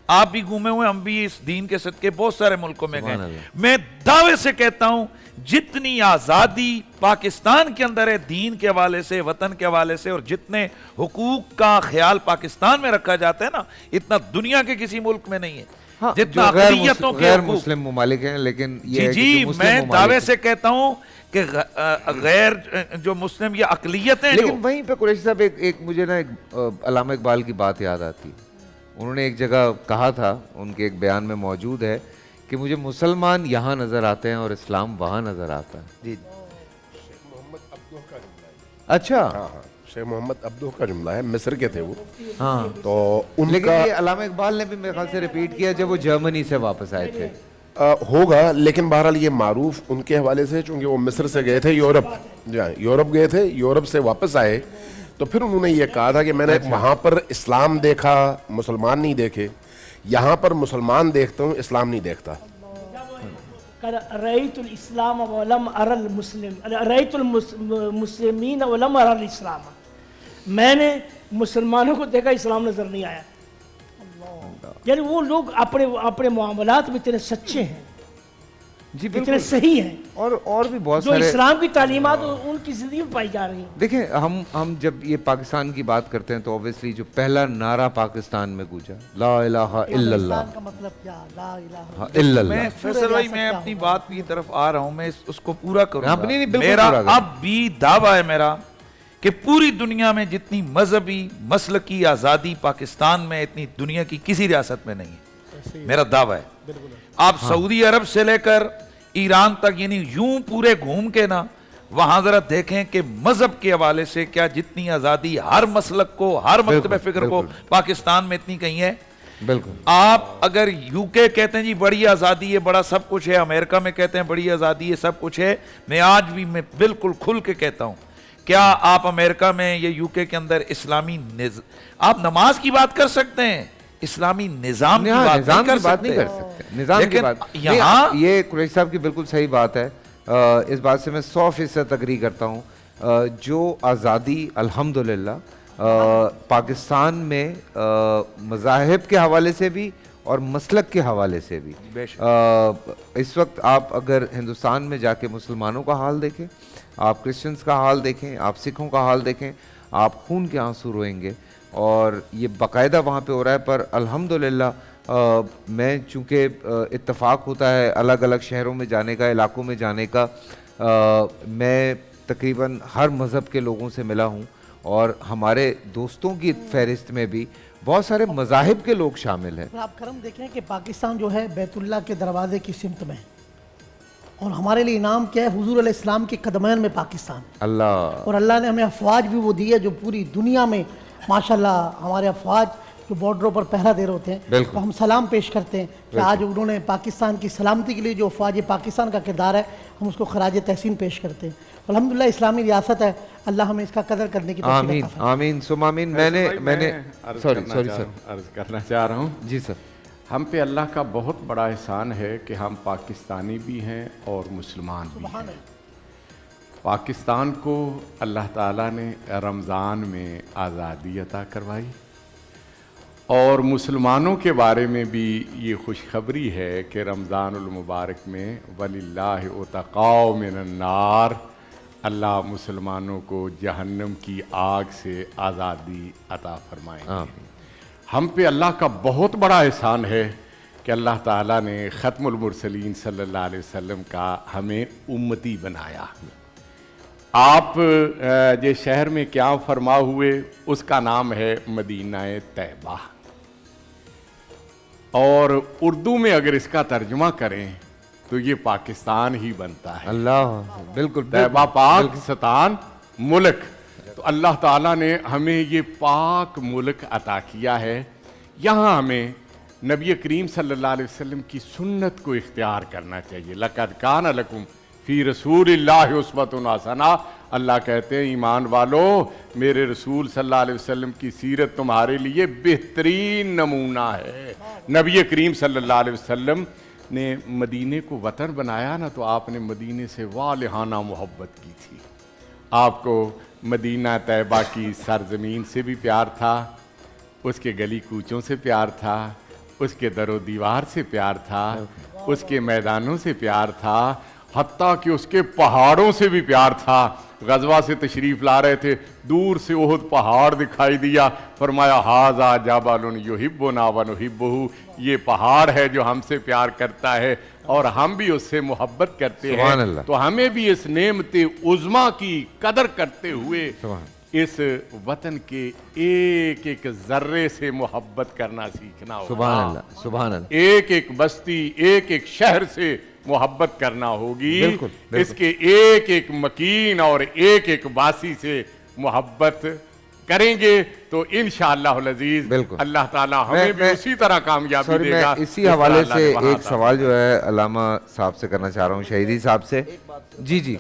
آپ بھی گھومے ہوئے، ہم بھی اس دین کے صدقے بہت سارے ملکوں میں گئے. میں دعوے سے کہتا ہوں جتنی آزادی پاکستان کے اندر ہے دین کے حوالے سے، وطن کے حوالے سے، اور جتنے حقوق کا خیال پاکستان میں رکھا جاتا ہے نا، اتنا دنیا کے کسی ملک میں نہیں ہے. جتنا اقلیتوں کے غیر مسلم ممالک ہیں، لیکن جی میں دعوے سے کہتا ہوں کہ غیر جو مسلم یہ اقلیتیں، لیکن وہیں پہ قریشی صاحب ایک مجھے نا علامہ اقبال کی بات یاد آتی. انہوں نے ایک جگہ کہا تھا، ان کے ایک بیان میں موجود ہے کہ مجھے مسلمان یہاں نظر آتے ہیں اور اسلام وہاں نظر آتا ہے. جی اچھا شیخ محمد عبدو کا جملہ ہے، مصر کے تھے وہ. ہاں تو ان لیکن کا یہ علامہ اقبال نے بھی میرے خیال سے ریپیٹ کیا جب وہ جرمنی سے واپس آئے تھے. ہوگا، لیکن بہرحال یہ معروف ان کے حوالے سے، چونکہ وہ مصر سے گئے تھے یورپ گئے تھے، یورپ سے واپس آئے تو پھر انہوں نے یہ کہا تھا کہ میں نے وہاں پر اسلام دیکھا، مسلمان نہیں دیکھے، یہاں پر مسلمان دیکھتا ہوں، اسلام نہیں دیکھتا. رأيت الإسلام ولم أرى المسلم، رأيت المسلمين ولم أرى الإسلام. میں نے مسلمانوں کو دیکھا، اسلام نظر نہیں آیا. یعنی وہ لوگ اپنے معاملات میں اتنے سچے ہیں، جی اتنے صحیح ہیں، اور بھی بہت جو سارے اسلام کی تعلیمات ان کی زندگی میں پائی جا رہی ہیں. دیکھیں ہم جب یہ پاکستان کی بات کرتے ہیں تو اوبیسلی جو پہلا نعرہ پاکستان میں گونجا لا الہ الا اللہ کا مطلب کیا؟ لا الہ الا اللہ. میں فیصل بھائی میں اپنی بات کی طرف آ رہا ہوں، میں اس کو پورا کروں آپ نہیں بالکل میرا پورا کریں. اب بھی دعویٰ ہے میرا کہ پوری دنیا میں جتنی مذہبی مسلکی آزادی پاکستان میں اتنی دنیا کی کسی ریاست میں نہیں ہے. میرا دعویٰ ہے. آپ سعودی عرب سے لے کر ایران تک یعنی یوں پورے گھوم کے نا وہاں ذرا دیکھیں کہ مذہب کے حوالے سے کیا جتنی آزادی ہر مسلک کو، ہر مکتب فکر کو پاکستان میں اتنی کہیں ہے. بالکل. آپ اگر یو کے کہتے ہیں جی بڑی آزادی ہے، بڑا سب کچھ ہے، امریکہ میں کہتے ہیں بڑی آزادی ہے، سب کچھ ہے، میں آج بھی میں بالکل کھل کے کہتا ہوں کیا آپ امریکہ میں یا یو کے اندر اسلامی آپ نماز کی بات کر سکتے ہیں، اسلامی نظام کی بات نہیں کر سکتے. نظام کی بات یہاں یہ قریشی صاحب کی بالکل صحیح بات ہے. اس بات سے میں 100% اگری کرتا ہوں. جو آزادی الحمدللہ پاکستان میں مذاہب کے حوالے سے بھی اور مسلک کے حوالے سے بھی، اس وقت آپ اگر ہندوستان میں جا کے مسلمانوں کا حال دیکھیں، آپ کرسچنز کا حال دیکھیں، آپ سکھوں کا حال دیکھیں، آپ خون کے آنسو روئیں گے. اور یہ باقاعدہ وہاں پہ ہو رہا ہے. پر الحمدللہ میں چونکہ اتفاق ہوتا ہے الگ الگ شہروں میں جانے کا، علاقوں میں جانے کا، میں تقریباً ہر مذہب کے لوگوں سے ملا ہوں، اور ہمارے دوستوں کی فہرست میں بھی بہت سارے مذاہب کے لوگ شامل ہیں. آپ کرم دیکھیں کہ پاکستان جو ہے بیت اللہ کے دروازے کی سمت میں ہے، اور ہمارے لیے انعام کیا ہے؟ حضور علیہ السلام کے قدمین میں پاکستان. اللہ اور اللہ نے ہمیں افواج بھی وہ دی ہے جو پوری دنیا میں ماشاءاللہ ہمارے افواج جو بارڈروں پر پہرا دے رہے ہوتے ہیں، تو ہم سلام پیش کرتے ہیں کہ آج انہوں نے پاکستان کی سلامتی کے لیے جو افواج پاکستان کا کردار ہے، ہم اس کو خراج تحسین پیش کرتے ہیں. الحمدللہ اسلامی ریاست ہے، اللہ ہمیں اس کا قدر کرنے کی توفیق آمین عطا فرمائے. آمین ثم آمین. میں نے عرض کرنا چاہ رہا ہوں جی سر، ہم پہ اللہ کا بہت بڑا احسان ہے کہ ہم پاکستانی بھی ہیں اور مسلمان بھی ہیں. پاکستان کو اللہ تعالیٰ نے رمضان میں آزادی عطا کروائی، اور مسلمانوں کے بارے میں بھی یہ خوشخبری ہے کہ رمضان المبارک میں وَلِلَّهِ عُتَقَاءُ مِنَ النَّارِ، اللہ مسلمانوں کو جہنم کی آگ سے آزادی عطا فرمائیں گے. ہم پہ اللہ کا بہت بڑا احسان ہے کہ اللہ تعالیٰ نے ختم المرسلین صلی اللہ علیہ وسلم کا ہمیں امتی بنایا. آپ جو شہر میں قیام فرما ہوئے اس کا نام ہے مدینہ طیبہ، اور اردو میں اگر اس کا ترجمہ کریں تو یہ پاکستان ہی بنتا ہے. اللہ بالکل طیبہ پاکستان ملک. تو اللہ تعالیٰ نے ہمیں یہ پاک ملک عطا کیا ہے. یہاں ہمیں نبی کریم صلی اللہ علیہ وسلم کی سنت کو اختیار کرنا چاہیے. لَقَدْ كَانَ لَكُمْ فِي رَسُولِ اللَّهِ أُسْوَةٌ حَسَنَةٌ. اللہ کہتے ہیں ایمان والو میرے رسول صلی اللہ علیہ وسلم کی سیرت تمہارے لیے بہترین نمونہ ہے. نبی کریم صلی اللہ علیہ وسلم نے مدینے کو وطن بنایا نا، تو آپ نے مدینے سے والہانہ محبت کی تھی. آپ کو مدینہ طیبہ کی سرزمین سے بھی پیار تھا، اس کے گلی کوچوں سے پیار تھا، اس کے در و دیوار سے پیار تھا، اس کے میدانوں سے پیار تھا، حتیٰ کہ اس کے پہاڑوں سے بھی پیار تھا. غزوہ سے تشریف لا رہے تھے، دور سے احد پہاڑ دکھائی دیا، فرمایا ھذا جبل یحبنا ونحبہ. یہ پہاڑ ہے جو ہم سے پیار کرتا ہے اور ہم بھی اس سے محبت کرتے ہیں. سبحان اللہ. تو ہمیں بھی اس نعمت عظمیٰ کی قدر کرتے ہوئے اس وطن کے ایک ایک ذرے سے محبت کرنا سیکھنا ہوگا. سبحان اللہ سبحان اللہ. ایک ایک بستی، ایک ایک شہر سے محبت کرنا ہوگی. بالکل، بالکل. اس کے ایک ایک مکین اور ایک ایک باسی سے محبت کریں گے تو انشاءاللہ العزیز بالکل. اللہ تعالیٰ ہمیں بھی اسی طرح کامیابی دے میں گا. اسی حوالے سے ایک سوال جو ہے علامہ صاحب سے کرنا چاہ رہا ہوں، شہیدی صاحب سے. جی جی.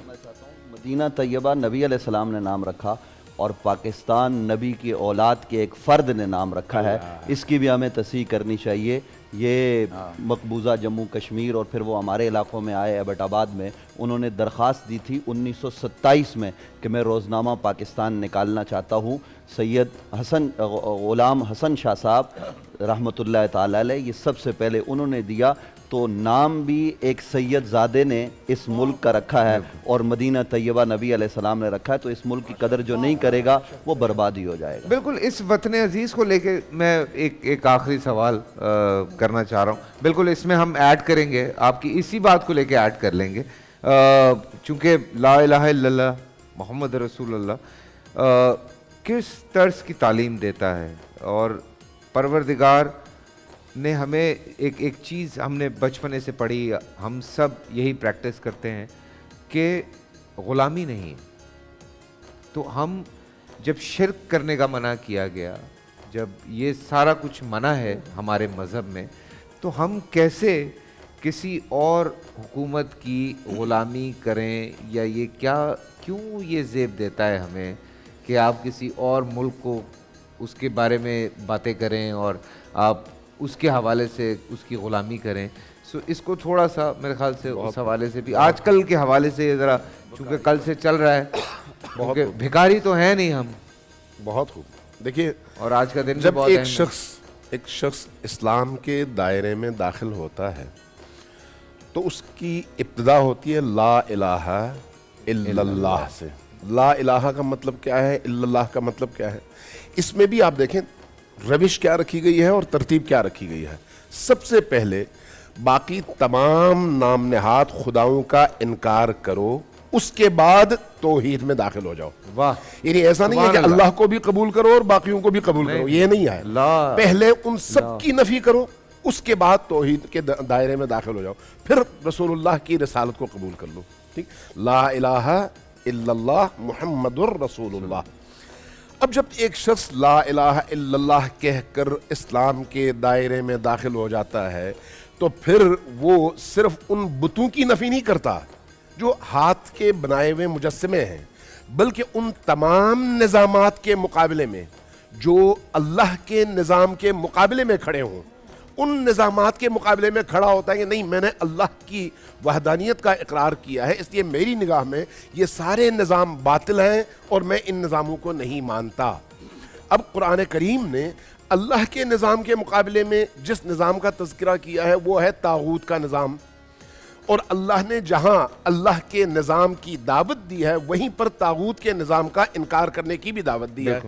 مدینہ طیبہ نبی علیہ السلام نے نام رکھا اور پاکستان نبی کی اولاد کے ایک فرد نے نام رکھا ہے. اس کی بھی ہمیں تصحیح کرنی چاہیے. یہ مقبوضہ جموں کشمیر اور پھر وہ ہمارے علاقوں میں آئے ایبٹ آباد میں، انہوں نے درخواست دی تھی 1927 میں کہ میں روزنامہ پاکستان نکالنا چاہتا ہوں. سید حسن غلام حسن شاہ صاحب رحمۃ اللہ تعالی علیہ یہ سب سے پہلے انہوں نے دیا. تو نام بھی ایک سید زادے نے اس ملک کا رکھا ہے اور مدینہ طیبہ نبی علیہ السلام نے رکھا ہے. تو اس ملک کی قدر جو نہیں کرے گا وہ بربادی ہو جائے گا. بالکل. اس وطن عزیز کو لے کے میں ایک آخری سوال کرنا چاہ رہا ہوں. بالکل اس میں ہم ایڈ کریں گے، آپ کی اسی بات کو لے کے ایڈ کر لیں گے. چونکہ لا الہ الا اللہ محمد رسول اللہ کس طرز کی تعلیم دیتا ہے، اور پروردگار نے ہمیں ایک چیز ہم نے بچپنے سے پڑھی، ہم سب یہی پریکٹس کرتے ہیں کہ غلامی نہیں. تو ہم جب شرک کرنے کا منع کیا گیا، جب یہ سارا کچھ منع ہے ہمارے مذہب میں، تو ہم کیسے کسی اور حکومت کی غلامی کریں، یا یہ کیوں یہ زیب دیتا ہے ہمیں کہ آپ کسی اور ملک کو اس کے بارے میں باتیں کریں اور آپ اس کے حوالے سے اس کی غلامی کریں. سو اس کو تھوڑا سا میرے خیال سے اس حوالے سے بھی آج کل کے حوالے سے ذرا، چونکہ کل سے چل رہا ہے، کیونکہ بھکاری تو ہے نہیں ہم. بہت خوب. دیکھیے، اور آج کا دن جب ایک شخص اسلام کے دائرے میں داخل ہوتا ہے تو اس کی ابتدا ہوتی ہے لا الہ الا اللہ سے. لا الہ کا مطلب کیا ہے، الا اللہ کا مطلب کیا ہے. اس میں بھی آپ دیکھیں روش کیا رکھی گئی ہے اور ترتیب کیا رکھی گئی ہے. سب سے پہلے باقی تمام نام نہاد خداؤں کا انکار کرو، اس کے بعد توحید میں داخل ہو جاؤ. واہ. یعنی ایسا نہیں ہے کہ اللہ کو بھی قبول کرو اور باقیوں کو بھی قبول کرو، یہ نہیں ہے. پہلے ان سب کی نفی کرو، اس کے بعد توحید کے دائرے میں داخل ہو جاؤ، پھر رسول اللہ کی رسالت کو قبول کر لو. ٹھیک. لا الہ الا اللہ محمد الرسول اللہ. اب جب ایک شخص لا الہ الا اللہ کہہ کر اسلام کے دائرے میں داخل ہو جاتا ہے تو پھر وہ صرف ان بتوں کی نفی نہیں کرتا جو ہاتھ کے بنائے ہوئے مجسمے ہیں، بلکہ ان تمام نظامات کے مقابلے میں جو اللہ کے نظام کے مقابلے میں کھڑے ہوں، ان نظامات کے مقابلے میں کھڑا ہوتا ہے کہ نہیں، میں نے اللہ کی وحدانیت کا اقرار کیا ہے، اس لیے میری نگاہ میں یہ سارے نظام باطل ہیں اور میں ان نظاموں کو نہیں مانتا. اب قرآن کریم نے اللہ کے نظام کے مقابلے میں جس نظام کا تذکرہ کیا ہے وہ ہے طاغوت کا نظام، اور اللہ نے جہاں اللہ کے نظام کی دعوت دی ہے وہیں پر طاغوت کے نظام کا انکار کرنے کی بھی دعوت دی ہے.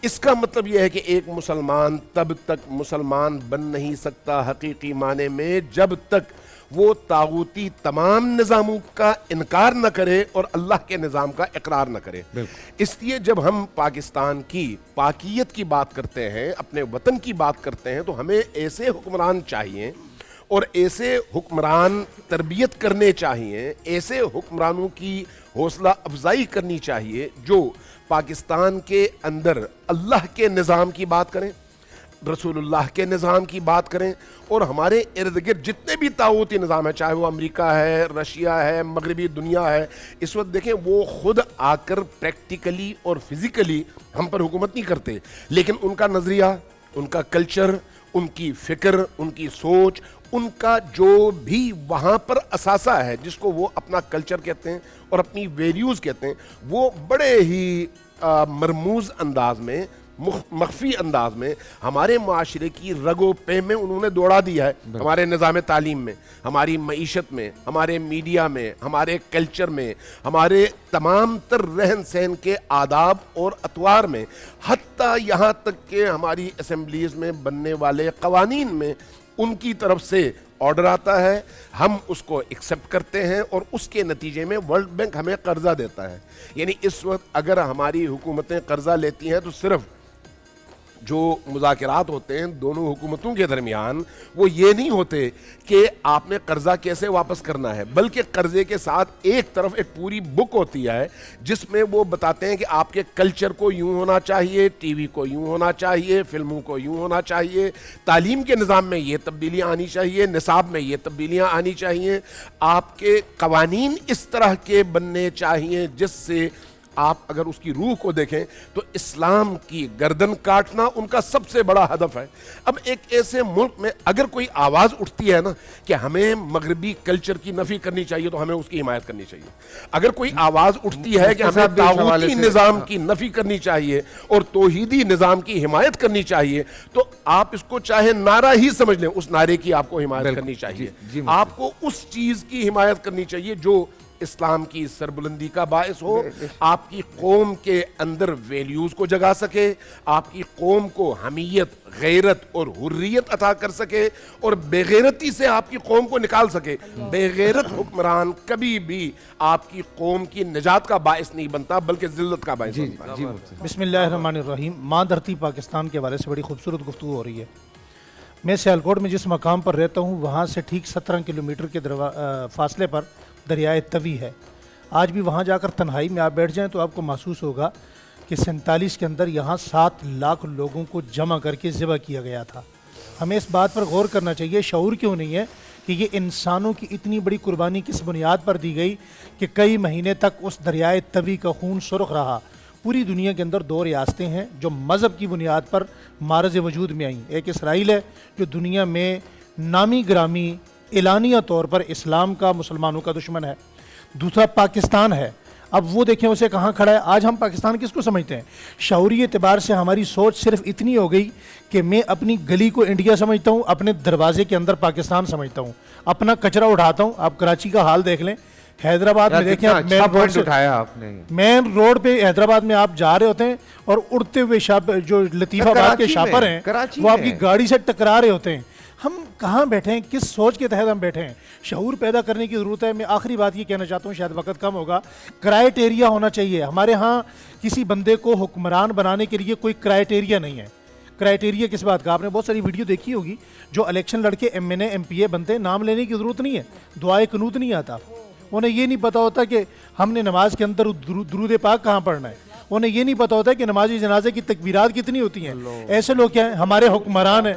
اس کا مطلب یہ ہے کہ ایک مسلمان تب تک مسلمان بن نہیں سکتا حقیقی معنی میں جب تک وہ طاغوتی تمام نظاموں کا انکار نہ کرے اور اللہ کے نظام کا اقرار نہ کرے. اس لیے جب ہم پاکستان کی پاکیت کی بات کرتے ہیں، اپنے وطن کی بات کرتے ہیں، تو ہمیں ایسے حکمران چاہیے اور ایسے حکمران تربیت کرنے چاہیے، ایسے حکمرانوں کی حوصلہ افزائی کرنی چاہیے جو پاکستان کے اندر اللہ کے نظام کی بات کریں، رسول اللہ کے نظام کی بات کریں، اور ہمارے ارد گرد جتنے بھی طاغوتی نظام ہیں، چاہے وہ امریکہ ہے، رشیا ہے، مغربی دنیا ہے، اس وقت دیکھیں وہ خود آ کر پریکٹیکلی اور فزیکلی ہم پر حکومت نہیں کرتے، لیکن ان کا نظریہ، ان کا کلچر، ان کی فکر، ان کی سوچ، ان کا جو بھی وہاں پر اثاثہ ہے جس کو وہ اپنا کلچر کہتے ہیں اور اپنی ویلیوز کہتے ہیں، وہ بڑے ہی مرموز انداز میں، مخفی انداز میں ہمارے معاشرے کی رگ و پے میں انہوں نے دوڑا دیا ہے. ہمارے نظام تعلیم میں، ہماری معیشت میں، ہمارے میڈیا میں، ہمارے کلچر میں، ہمارے تمام تر رہن سہن کے آداب اور اطوار میں، حتیٰ یہاں تک کہ ہماری اسمبلیز میں بننے والے قوانین میں ان کی طرف سے آرڈر آتا ہے، ہم اس کو ایکسیپٹ کرتے ہیں اور اس کے نتیجے میں ورلڈ بینک ہمیں قرضہ دیتا ہے. یعنی اس وقت اگر ہماری حکومتیں قرضہ لیتی ہیں تو صرف جو مذاکرات ہوتے ہیں دونوں حکومتوں کے درمیان وہ یہ نہیں ہوتے کہ آپ نے قرضہ کیسے واپس کرنا ہے، بلکہ قرضے کے ساتھ ایک طرف ایک پوری بک ہوتی ہے جس میں وہ بتاتے ہیں کہ آپ کے کلچر کو یوں ہونا چاہیے، ٹی وی کو یوں ہونا چاہیے، فلموں کو یوں ہونا چاہیے، تعلیم کے نظام میں یہ تبدیلیاں آنی چاہیے، نصاب میں یہ تبدیلیاں آنی چاہیے، آپ کے قوانین اس طرح کے بننے چاہیے جس سے آپ اگر اس کی روح کو دیکھیں تو اسلام کی گردن کاٹنا ان کا سب سے بڑا ہدف ہے. اب ایک ایسے ملک میں اگر کوئی آواز اٹھتی ہے نا کہ ہمیں مغربی کلچر کی نفی کرنی چاہیے تو ہمیں اس کی حمایت کرنی چاہیے. اگر کوئی آواز اٹھتی ہے کہ ہمیں طاغوتی نظام کی نفی کرنی چاہیے اور توحیدی نظام کی حمایت کرنی چاہیے تو آپ اس کو چاہے نعرہ ہی سمجھ لیں، اس نعرے کی آپ کو حمایت کرنی چاہیے. آپ کو اس چیز کی حمایت کرنی چاہیے جو اسلام کی سربلندی کا باعث ہو، آپ کی قوم کے اندر ویلیوز کو جگا سکے، آپ کی قوم کو حمیت، غیرت اور حریت عطا کر سکے اور بے غیرتی سے آپ کی قوم کو نکال سکے. بے غیرت حکمران کبھی بھی آپ کی قوم کی نجات کا باعث نہیں بنتا بلکہ ذلت کا باعث بنتا ہے. بسم اللہ الرحمن الرحیم. ماں دھرتی پاکستان کے حوالے سے بڑی خوبصورت گفتگو ہو رہی ہے. میں سیالکوٹ میں جس مقام پر رہتا ہوں وہاں سے ٹھیک 17 کلومیٹر کے فاصلے پر دریائے توی ہے. آج بھی وہاں جا کر تنہائی میں آپ بیٹھ جائیں تو آپ کو محسوس ہوگا کہ 47 کے اندر یہاں 7 لاکھ لوگوں کو جمع کر کے ذبح کیا گیا تھا. ہمیں اس بات پر غور کرنا چاہیے، شعور کیوں نہیں ہے کہ یہ انسانوں کی اتنی بڑی قربانی کس بنیاد پر دی گئی کہ کئی مہینے تک اس دریائے توی کا خون سرخ رہا. پوری دنیا کے اندر 2 ریاستیں ہیں جو مذہب کی بنیاد پر معرض وجود میں آئیں. ایک اسرائیل ہے جو دنیا میں نامی گرامی اعلانیہ طور پر اسلام کا، مسلمانوں کا دشمن ہے. دوسرا پاکستان ہے. اب وہ دیکھیں اسے کہاں کھڑا ہے. آج ہم پاکستان کس کو سمجھتے ہیں؟ شعوری اعتبار سے ہماری سوچ صرف اتنی ہو گئی کہ میں اپنی گلی کو انڈیا سمجھتا ہوں، اپنے دروازے کے اندر پاکستان سمجھتا ہوں، اپنا کچرا اٹھاتا ہوں. آپ کراچی کا حال دیکھ لیں، حیدرآباد میں دیکھیں، مین روڈ پہ حیدرآباد میں آپ جا رہے ہوتے ہیں اور اڑتے ہوئے جو لطیف آباد کے شاپر ہیں وہ آپ کی گاڑی سے ٹکرا رہے ہوتے ہیں. ہم کہاں بیٹھے ہیں؟ کس سوچ کے تحت ہم بیٹھے ہیں؟ شعور پیدا کرنے کی ضرورت ہے. میں آخری بات یہ کہنا چاہتا ہوں، شاید وقت کم ہوگا. کرائیٹیریا ہونا چاہیے. ہمارے ہاں کسی بندے کو حکمران بنانے کے لیے کوئی کرائیٹیریا نہیں ہے. کرائیٹیریا کس بات کا؟ آپ نے بہت ساری ویڈیو دیکھی ہوگی جو الیکشن لڑ کے MNA MPA بنتے ہیں، نام لینے کی ضرورت نہیں ہے، دعائے قنوت نہیں آتا. انہیں یہ نہیں پتا ہوتا کہ ہم نے نماز کے اندر درود پاک کہاں پڑھنا ہے. انہیں یہ نہیں پتا ہوتا کہ نماز جنازے کی تکبیرات کتنی ہوتی ہیں. ایسے لوگ کیا ہیں؟ ہمارے حکمران ہیں.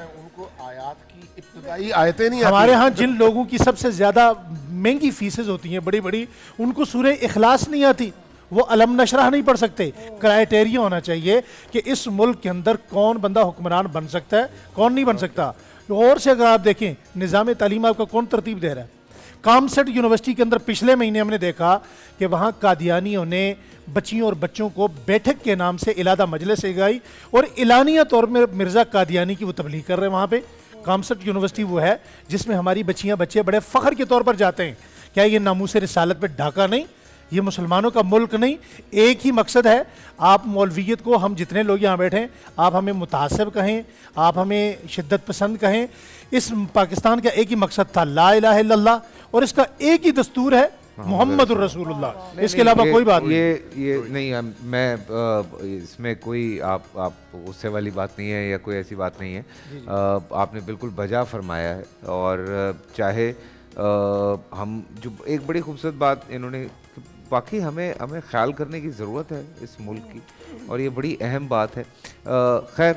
ہمارے ہاں جن لوگوں کی سب سے زیادہ مہنگی فیسز ہوتی ہیں بڑی بڑی، ان کو سورہ اخلاص نہیں آتی، وہ علم نشرح نہیں پڑھ سکتے. کرائیٹیریا ہونا چاہیے کہ اس ملک کے اندر کون بندہ حکمران بن سکتا ہے، کون نہیں بن سکتا. اور سے اگر آپ دیکھیں نظام تعلیم آپ کا کون ترتیب دے رہا ہے. کامسٹ یونیورسٹی کے اندر پچھلے مہینے ہم نے دیکھا کہ وہاں قادیانیوں نے بچیوں اور بچوں کو بیٹھک کے نام سے علادہ مجلس لگائی اور اعلانیہ طور میں مرزا قادیانی کی وہ تبلیغ کر رہے ہیں. وہاں پہ کامسٹ یونیورسٹی وہ ہے جس میں ہماری بچیاں بچے بڑے فخر کے طور پر جاتے ہیں. کیا یہ ناموس رسالت پہ ڈھاکہ نہیں؟ یہ مسلمانوں کا ملک نہیں؟ ایک ہی مقصد ہے. آپ مولویت کو، ہم جتنے لوگ یہاں بیٹھے ہیں، آپ ہمیں متعصب کہیں، آپ ہمیں شدت پسند کہیں، اس پاکستان کا ایک ہی مقصد تھا، لا الہ الا اللہ، اور اس کا ایک ہی دستور ہے، محمد الرسول اللہ. اس کے علاوہ کوئی بات نہیں. یہ نہیں، میں اس میں کوئی آپ غصے والی بات نہیں ہے یا کوئی ایسی بات نہیں ہے. آپ نے بالکل بجا فرمایا ہے. اور چاہے ہم جو ایک بڑی خوبصورت بات انہوں نے، باقی ہمیں خیال کرنے کی ضرورت ہے اس ملک کی، اور یہ بڑی اہم بات ہے. خیر،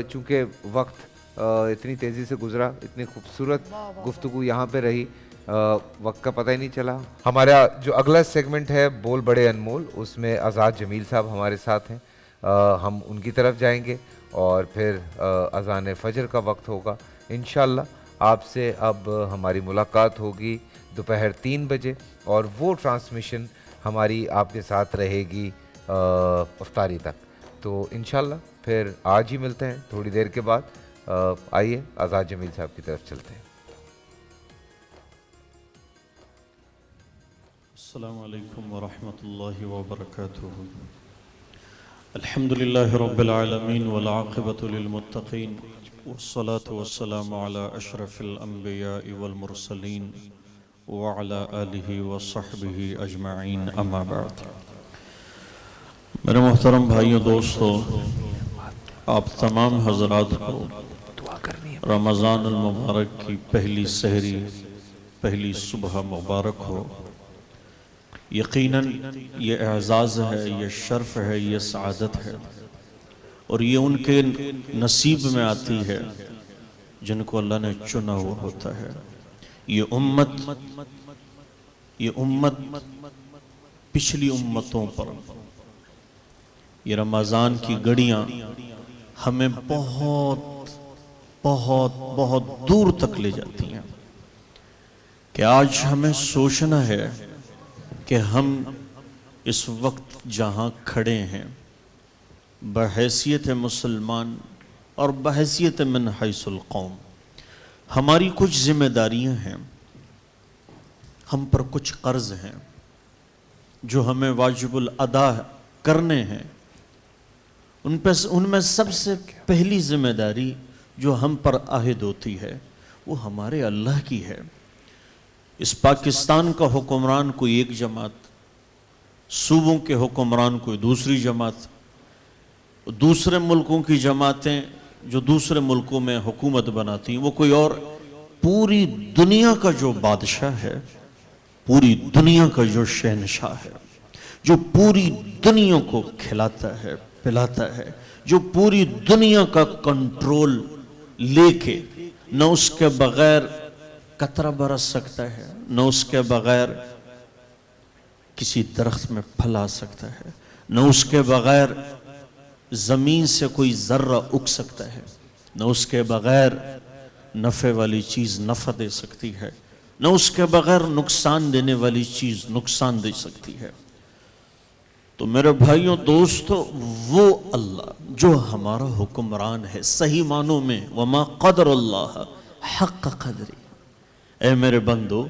چونکہ وقت اتنی تیزی سے گزرا، اتنی خوبصورت گفتگو یہاں پہ رہی، وقت کا پتہ ہی نہیں چلا. ہمارا جو اگلا سیگمنٹ ہے بول بڑے انمول، اس میں آزاد جمیل صاحب ہمارے ساتھ ہیں. ہم ان کی طرف جائیں گے اور پھر اذان فجر کا وقت ہوگا. انشاءاللہ آپ سے اب ہماری ملاقات ہوگی دوپہر 3 بجے، اور وہ ٹرانسمیشن ہماری آپ کے ساتھ رہے گی افطاری تک. تو انشاءاللہ پھر آج ہی ملتے ہیں تھوڑی دیر کے بعد. آئیے آزاد جمیل صاحب کی طرف چلتے ہیں. السلام علیکم ورحمۃ اللہ وبرکاتہ. الحمد للہ رب العالمین والعاقبۃ للمتقین والصلاة والسلام علی اشرف الانبیاء والمرسلین وعلی آلہ وصحبہ اجمعین، اما بعد. میرے محترم بھائیوں، دوستو، آپ تمام حضرات کو رمضان المبارک کی پہلی سحری، پہلی صبح مبارک ہو. یقیناً یہ اعزاز ہے، یہ شرف ہے، یہ سعادت ہے، اور یہ ان کے نصیب میں آتی ہے جن کو اللہ نے چنا ہوا ہوتا ہے. یہ امت پچھلی امتوں پر، یہ رمضان کی گھڑیاں ہمیں بہت بہت بہت دور تک لے جاتی ہیں کہ آج ہمیں سوچنا ہے کہ ہم اس وقت جہاں کھڑے ہیں بحیثیت مسلمان اور بحیثیت من حیث القوم، ہماری کچھ ذمہ داریاں ہیں، ہم پر کچھ قرض ہیں جو ہمیں واجب الادا کرنے ہیں. ان میں سب سے پہلی ذمہ داری جو ہم پر عائد ہوتی ہے وہ ہمارے اللہ کی ہے. اس پاکستان کا حکمران کوئی ایک جماعت، صوبوں کے حکمران کوئی دوسری جماعت، دوسرے ملکوں کی جماعتیں جو دوسرے ملکوں میں حکومت بناتی ہیں وہ کوئی اور. پوری دنیا کا جو بادشاہ ہے، پوری دنیا کا جو شہنشاہ ہے، جو پوری دنیا کو کھلاتا ہے، پلاتا ہے، جو پوری دنیا کا کنٹرول لے کے نہ اس کے بغیر قطرہ برس سکتا ہے، نہ اس کے بغیر کسی درخت میں پھل آ سکتا ہے، نہ اس کے بغیر زمین سے کوئی ذرہ اگ سکتا ہے، نہ اس کے بغیر نفع والی چیز نفع دے سکتی ہے، نہ اس کے بغیر نقصان دینے والی چیز نقصان دے سکتی ہے. تو میرے بھائیوں، دوستو، وہ اللہ جو ہمارا حکمران ہے صحیح معنوں میں، وما قدر اللہ حق قدری. اے میرے بندو،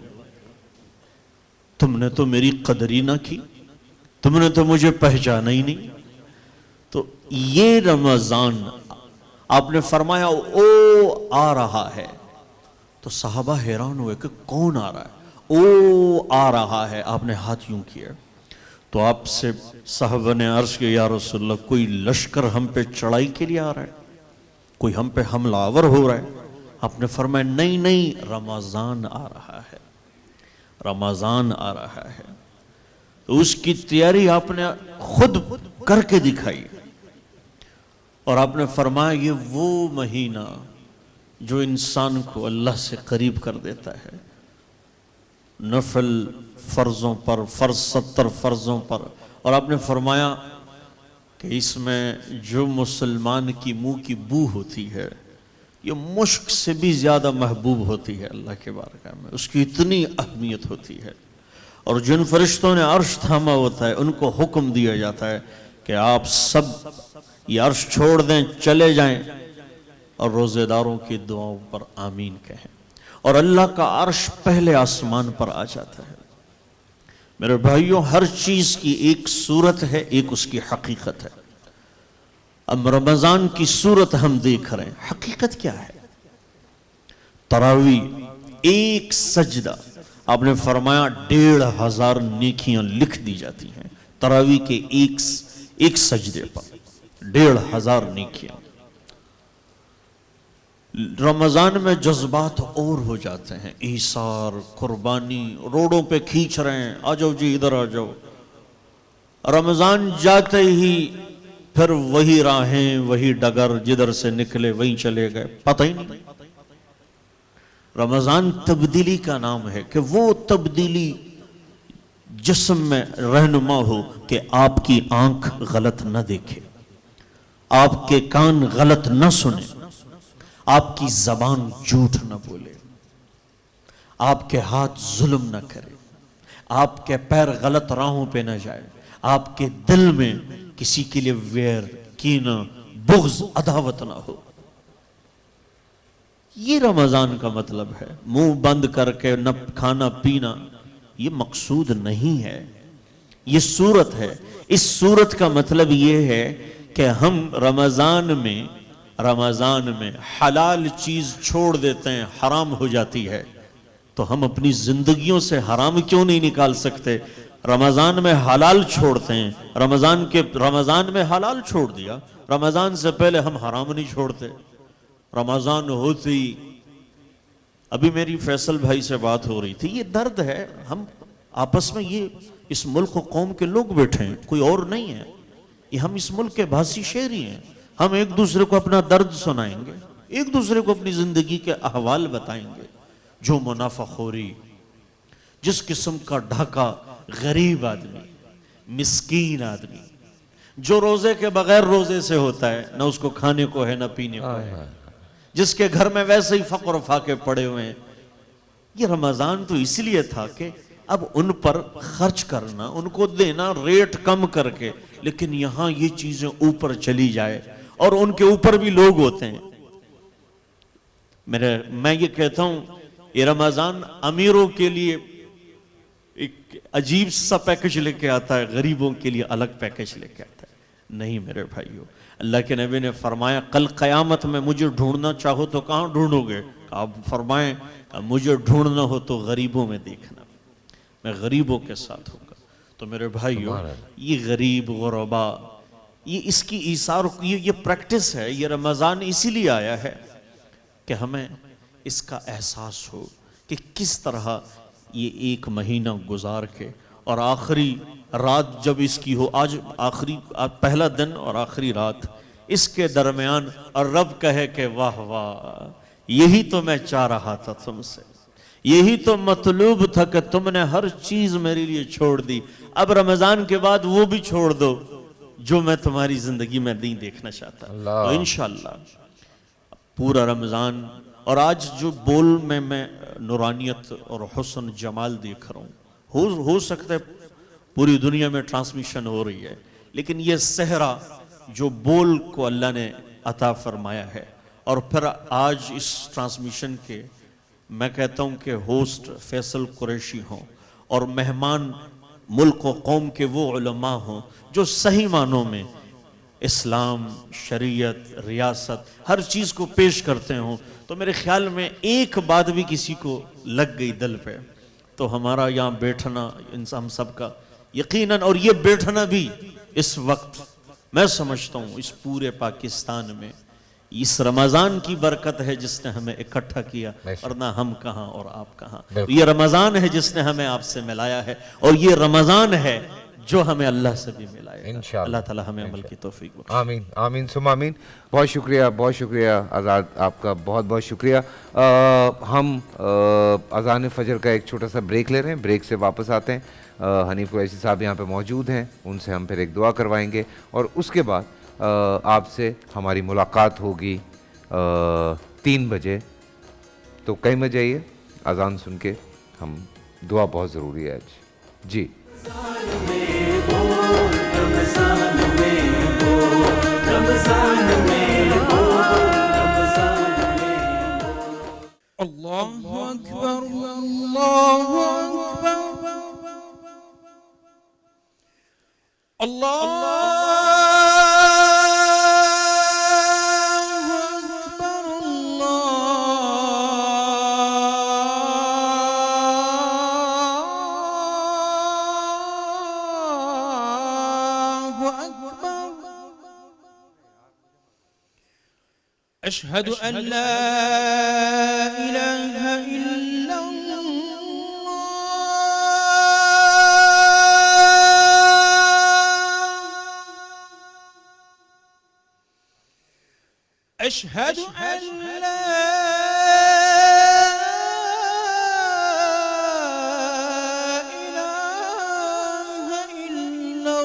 تم نے تو میری قدر ہی نہ کی، تم نے تو مجھے پہچانا ہی نہیں. تو یہ رمضان آپ نے فرمایا او آ رہا ہے، تو صحابہ حیران ہوئے کہ کون آ رہا ہے؟ او آ رہا ہے. آپ نے ہاتھ یوں کیا تو آپ سے صحابہ نے عرض کیا، یا رسول اللہ، کوئی لشکر ہم پہ چڑھائی کے لیے آ رہا ہے، کوئی ہم پہ حملہ آور ہو رہا ہے؟ آپ نے فرمایا نہیں نہیں، رمضان آ رہا ہے، رمضان آ رہا ہے. تو اس کی تیاری آپ نے خود کر کے دکھائی، اور آپ نے فرمایا یہ وہ مہینہ جو انسان کو اللہ سے قریب کر دیتا ہے. نفل فرضوں پر، فرض 70 فرضوں پر. اور آپ نے فرمایا کہ اس میں جو مسلمان کی منہ کی بو ہوتی ہے یہ مشک سے بھی زیادہ محبوب ہوتی ہے اللہ کے بارگاہ میں، اس کی اتنی اہمیت ہوتی ہے. اور جن فرشتوں نے عرش تھاما ہوتا ہے ان کو حکم دیا جاتا ہے کہ آپ سب یہ عرش چھوڑ دیں، چلے جائیں اور روزے داروں کی دعاؤں پر آمین کہیں. اور اللہ کا عرش پہلے آسمان پر آ جاتا ہے. میرے بھائیوں، ہر چیز کی ایک صورت ہے، ایک اس کی حقیقت ہے۔ اب رمضان کی صورت ہم دیکھ رہے ہیں، حقیقت کیا ہے؟ تراویح ایک سجدہ، آپ نے فرمایا 1500 نیکیاں لکھ دی جاتی ہیں تراویح کے ایک سجدے پر، 1500 نیکیاں۔ رمضان میں جذبات اور ہو جاتے ہیں، ایثار، قربانی، روڈوں پہ کھینچ رہے ہیں، آ جاؤ جی ادھر آ جاؤ۔ رمضان جاتے ہی پھر وہی راہیں، وہی ڈگر، جدھر سے نکلے وہیں چلے گئے، پتہ ہی نہیں۔ رمضان تبدیلی کا نام ہے کہ وہ تبدیلی جسم میں رہنما ہو کہ آپ کی آنکھ غلط نہ دیکھے، آپ کے کان غلط نہ سنے، آپ کی زبان جھوٹ نہ بولے، آپ کے ہاتھ ظلم نہ کرے، آپ کے پیر غلط راہوں پہ نہ جائے، آپ کے دل میں کسی کے لیے ویر، کینہ، بغض، عداوت نہ ہو۔ یہ رمضان کا مطلب ہے۔ منہ بند کر کے نہ کھانا پینا یہ مقصود نہیں ہے، یہ صورت ہے۔ اس صورت کا مطلب یہ ہے کہ ہم رمضان میں حلال چیز چھوڑ دیتے ہیں، حرام ہو جاتی ہے، تو ہم اپنی زندگیوں سے حرام کیوں نہیں نکال سکتے؟ رمضان میں حلال چھوڑتے ہیں، رمضان میں حلال چھوڑ دیا، رمضان سے پہلے ہم حرام نہیں چھوڑتے۔ رمضان ہوتی، ابھی میری فیصل بھائی سے بات ہو رہی تھی، یہ درد ہے، ہم آپس میں یہ اس ملک و قوم کے لوگ بیٹھے ہیں، کوئی اور نہیں ہے، یہ ہم اس ملک کے بھاسی شہری ہیں، ہم ایک دوسرے کو اپنا درد سنائیں گے، ایک دوسرے کو اپنی زندگی کے احوال بتائیں گے۔ جو منافع خوری، جس قسم کا ڈھاکہ غریب آدمی، مسکین آدمی، جو روزے کے بغیر روزے سے ہوتا ہے، نہ اس کو کھانے کو ہے نہ پینے کو ہے، جس کے گھر میں ویسے ہی فقر و فاقے پڑے ہوئے ہیں۔ یہ رمضان تو اس لیے تھا کہ اب ان پر خرچ کرنا، ان کو دینا ریٹ کم کر کے، لیکن یہاں یہ چیزیں اوپر چلی جائے، اور ان کے اوپر بھی لوگ ہوتے ہیں۔ میں یہ کہتا ہوں، یہ رمضان امیروں کے لیے ایک عجیب سا پیکج لے کے آتا ہے، غریبوں کے لیے الگ پیکج لے کے آتا ہے۔ نہیں میرے بھائیو، اللہ کے نبی نے فرمایا کل قیامت میں مجھے ڈھونڈنا چاہو تو کہاں ڈھونڈو گے؟ آپ فرمائیں مجھے ڈھونڈنا ہو تو غریبوں میں دیکھنا، میں غریبوں کے ساتھ ہوں گا۔ تو میرے بھائیو، یہ غریب غربا، یہ اس کی ایثار، یہ پریکٹس ہے۔ یہ رمضان اسی لیے آیا ہے کہ ہمیں اس کا احساس ہو کہ کس طرح یہ ایک مہینہ گزار کے اور آخری رات جب اس کی ہو، آج پہلا دن اور آخری رات، اس کے درمیان، اور رب کہے کہ واہ واہ، یہی تو میں چاہ رہا تھا تم سے، یہی تو مطلوب تھا کہ تم نے ہر چیز میرے لیے چھوڑ دی، اب رمضان کے بعد وہ بھی چھوڑ دو جو میں تمہاری زندگی میں نہیں دیکھنا چاہتا۔ تو انشاءاللہ پورا رمضان، اور آج جو بول میں نورانیت اور حسن جمال دیکھ رہا ہوں، ہو سکتا ہے پوری دنیا میں ٹرانسمیشن ہو رہی ہے، لیکن یہ صحرا جو بول کو اللہ نے عطا فرمایا ہے، اور پھر آج اس ٹرانسمیشن کے میں کہتا ہوں کہ ہوسٹ فیصل قریشی ہوں، اور مہمان ملک و قوم کے وہ علماء ہوں جو صحیح معنوں میں اسلام، شریعت، ریاست، ہر چیز کو پیش کرتے ہوں، تو میرے خیال میں ایک بات بھی کسی کو لگ گئی دل پہ، تو ہمارا یہاں بیٹھنا ہم سب کا یقیناً، اور یہ بیٹھنا بھی اس وقت میں سمجھتا ہوں اس پورے پاکستان میں اس رمضان کی برکت ہے جس نے ہمیں اکٹھا کیا، ورنہ ہم کہاں اور آپ کہاں۔ یہ رمضان ہے جس نے ہمیں آپ سے ملایا ہے، اور یہ رمضان ہے جو ہمیں اللہ سے بھی ملائے گا۔ انشاءاللہ اللہ تعالی ہمیں عمل کی توفیق بخشے۔ آمین آمین ثم آمین۔ بہت شکریہ آزاد، آپ کا بہت بہت شکریہ۔ ہم اذان فجر کا ایک چھوٹا سا بریک لے رہے ہیں، بریک سے واپس آتے ہیں۔ حنیف قریشی صاحب یہاں پہ موجود ہیں، ان سے ہم پھر ایک دعا کروائیں گے، اور اس کے بعد آپ سے ہماری ملاقات ہوگی 3 بجے، تو کہیں مت جائیے، اذان سن کے ہم دعا بہت ضروری ہے آج جی۔ اللہ اکبر اللہ اکبر أشهد أن لا إله إلا الله أشهد أن لا إله إلا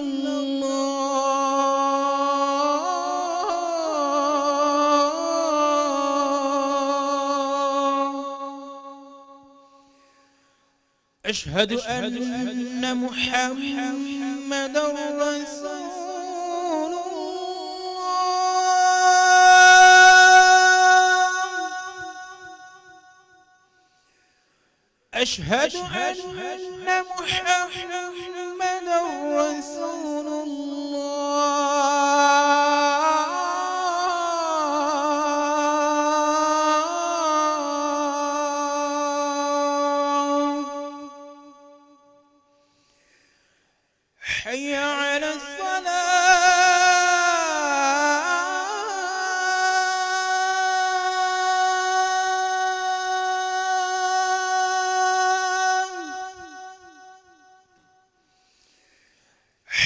أشهد أن محمدا رسول الله أشهد أن محمدا رسول حي على الصلاة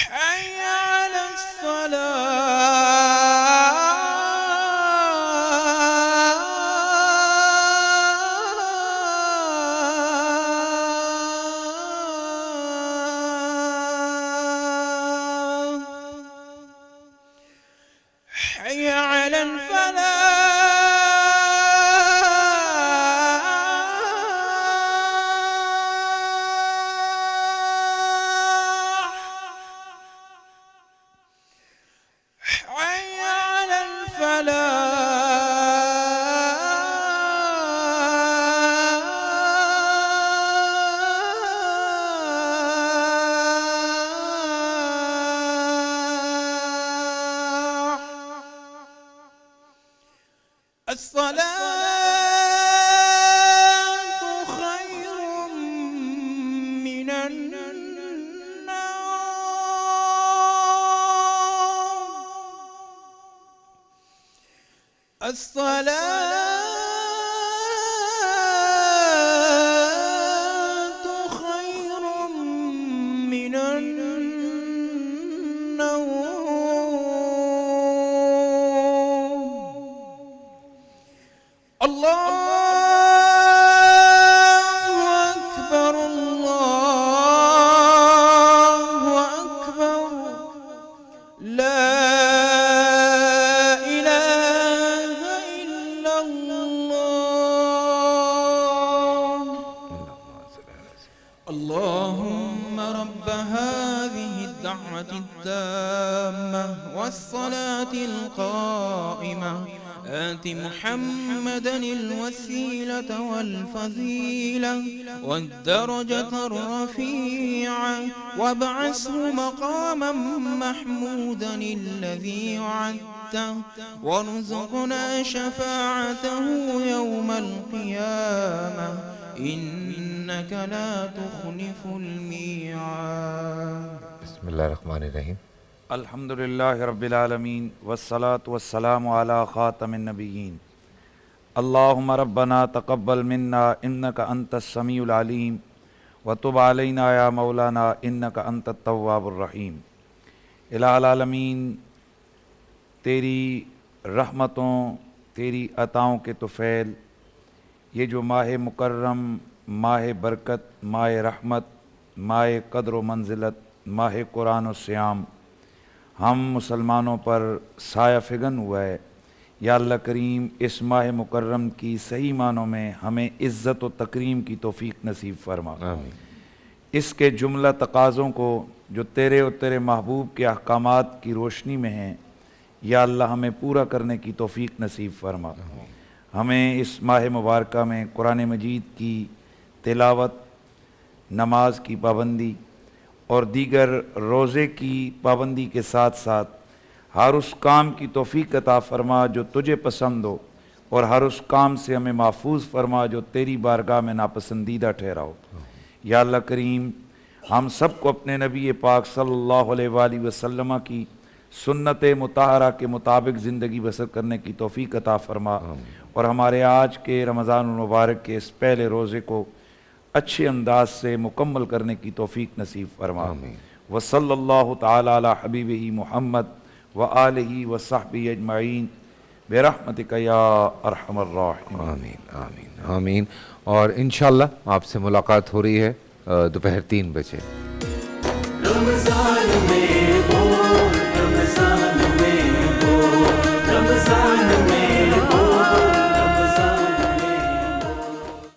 حي على حي على الفلاح حي على الفلاح الصلاة خير من النوم الصلاة خير من النوم الله أكبر الله أكبر لا إله إلا الله اللهم رب هذه الدعوة التامة والصلاة القائمة آت محمدا الوسيلة والفضيلة والدرجة الرفيعة وابعثه مقاما محمودا الذي وعدته وارزقنا شفاعته يوم القيامة إنك لا تخلف الميعاد بسم الله الرحمن الرحیم. الحمد للہ رب العالمین والصلاة والسلام علی خاتم النبیین. اللہم ربنا تقبل منا انک انت السمیع العلیم وتب علینا یا مولانا انک انت التواب الرحیم. الہ العالمین، تیری رحمتوں، تیری عطاؤں کے طفیل، یہ جو ماہ مکرم، ماہ برکت، ماہ رحمت، ماہ قدر و منزلت، ماہ قرآن و سیام ہم مسلمانوں پر سایہ فگن ہوا ہے، یا اللہ کریم اس ماہ مکرم کی صحیح معنوں میں ہمیں عزت و تکریم کی توفیق نصیب فرما. اس کے جملہ تقاضوں کو جو تیرے اور تیرے محبوب کے احکامات کی روشنی میں ہیں، یا اللہ ہمیں پورا کرنے کی توفیق نصیب فرما. ہمیں اس ماہ مبارکہ میں قرآن مجید کی تلاوت، نماز کی پابندی اور دیگر روزے کی پابندی کے ساتھ ساتھ ہر اس کام کی توفیق عطا فرما جو تجھے پسند ہو، اور ہر اس کام سے ہمیں محفوظ فرما جو تیری بارگاہ میں ناپسندیدہ ٹھہرا ہو۔ یا اللہ کریم، ہم سب کو اپنے نبی پاک صلی اللہ علیہ وآلہ وسلم کی سنت مطہرہ کے مطابق زندگی بسر کرنے کی توفیق عطا فرما، اور ہمارے آج کے رمضان المبارک کے اس پہلے روزے کو اچھے انداز سے مکمل کرنے کی توفیق نصیب فرما۔ وصلی اللہ تعالی علی حبیبہ محمد وآلہ وصحبہ اجمعین برحمتک یا ارحم الراحمین۔ آمین آمین آمین۔ اور انشاءاللہ آپ سے ملاقات ہو رہی ہے دوپہر 3 بجے۔ رمضان میں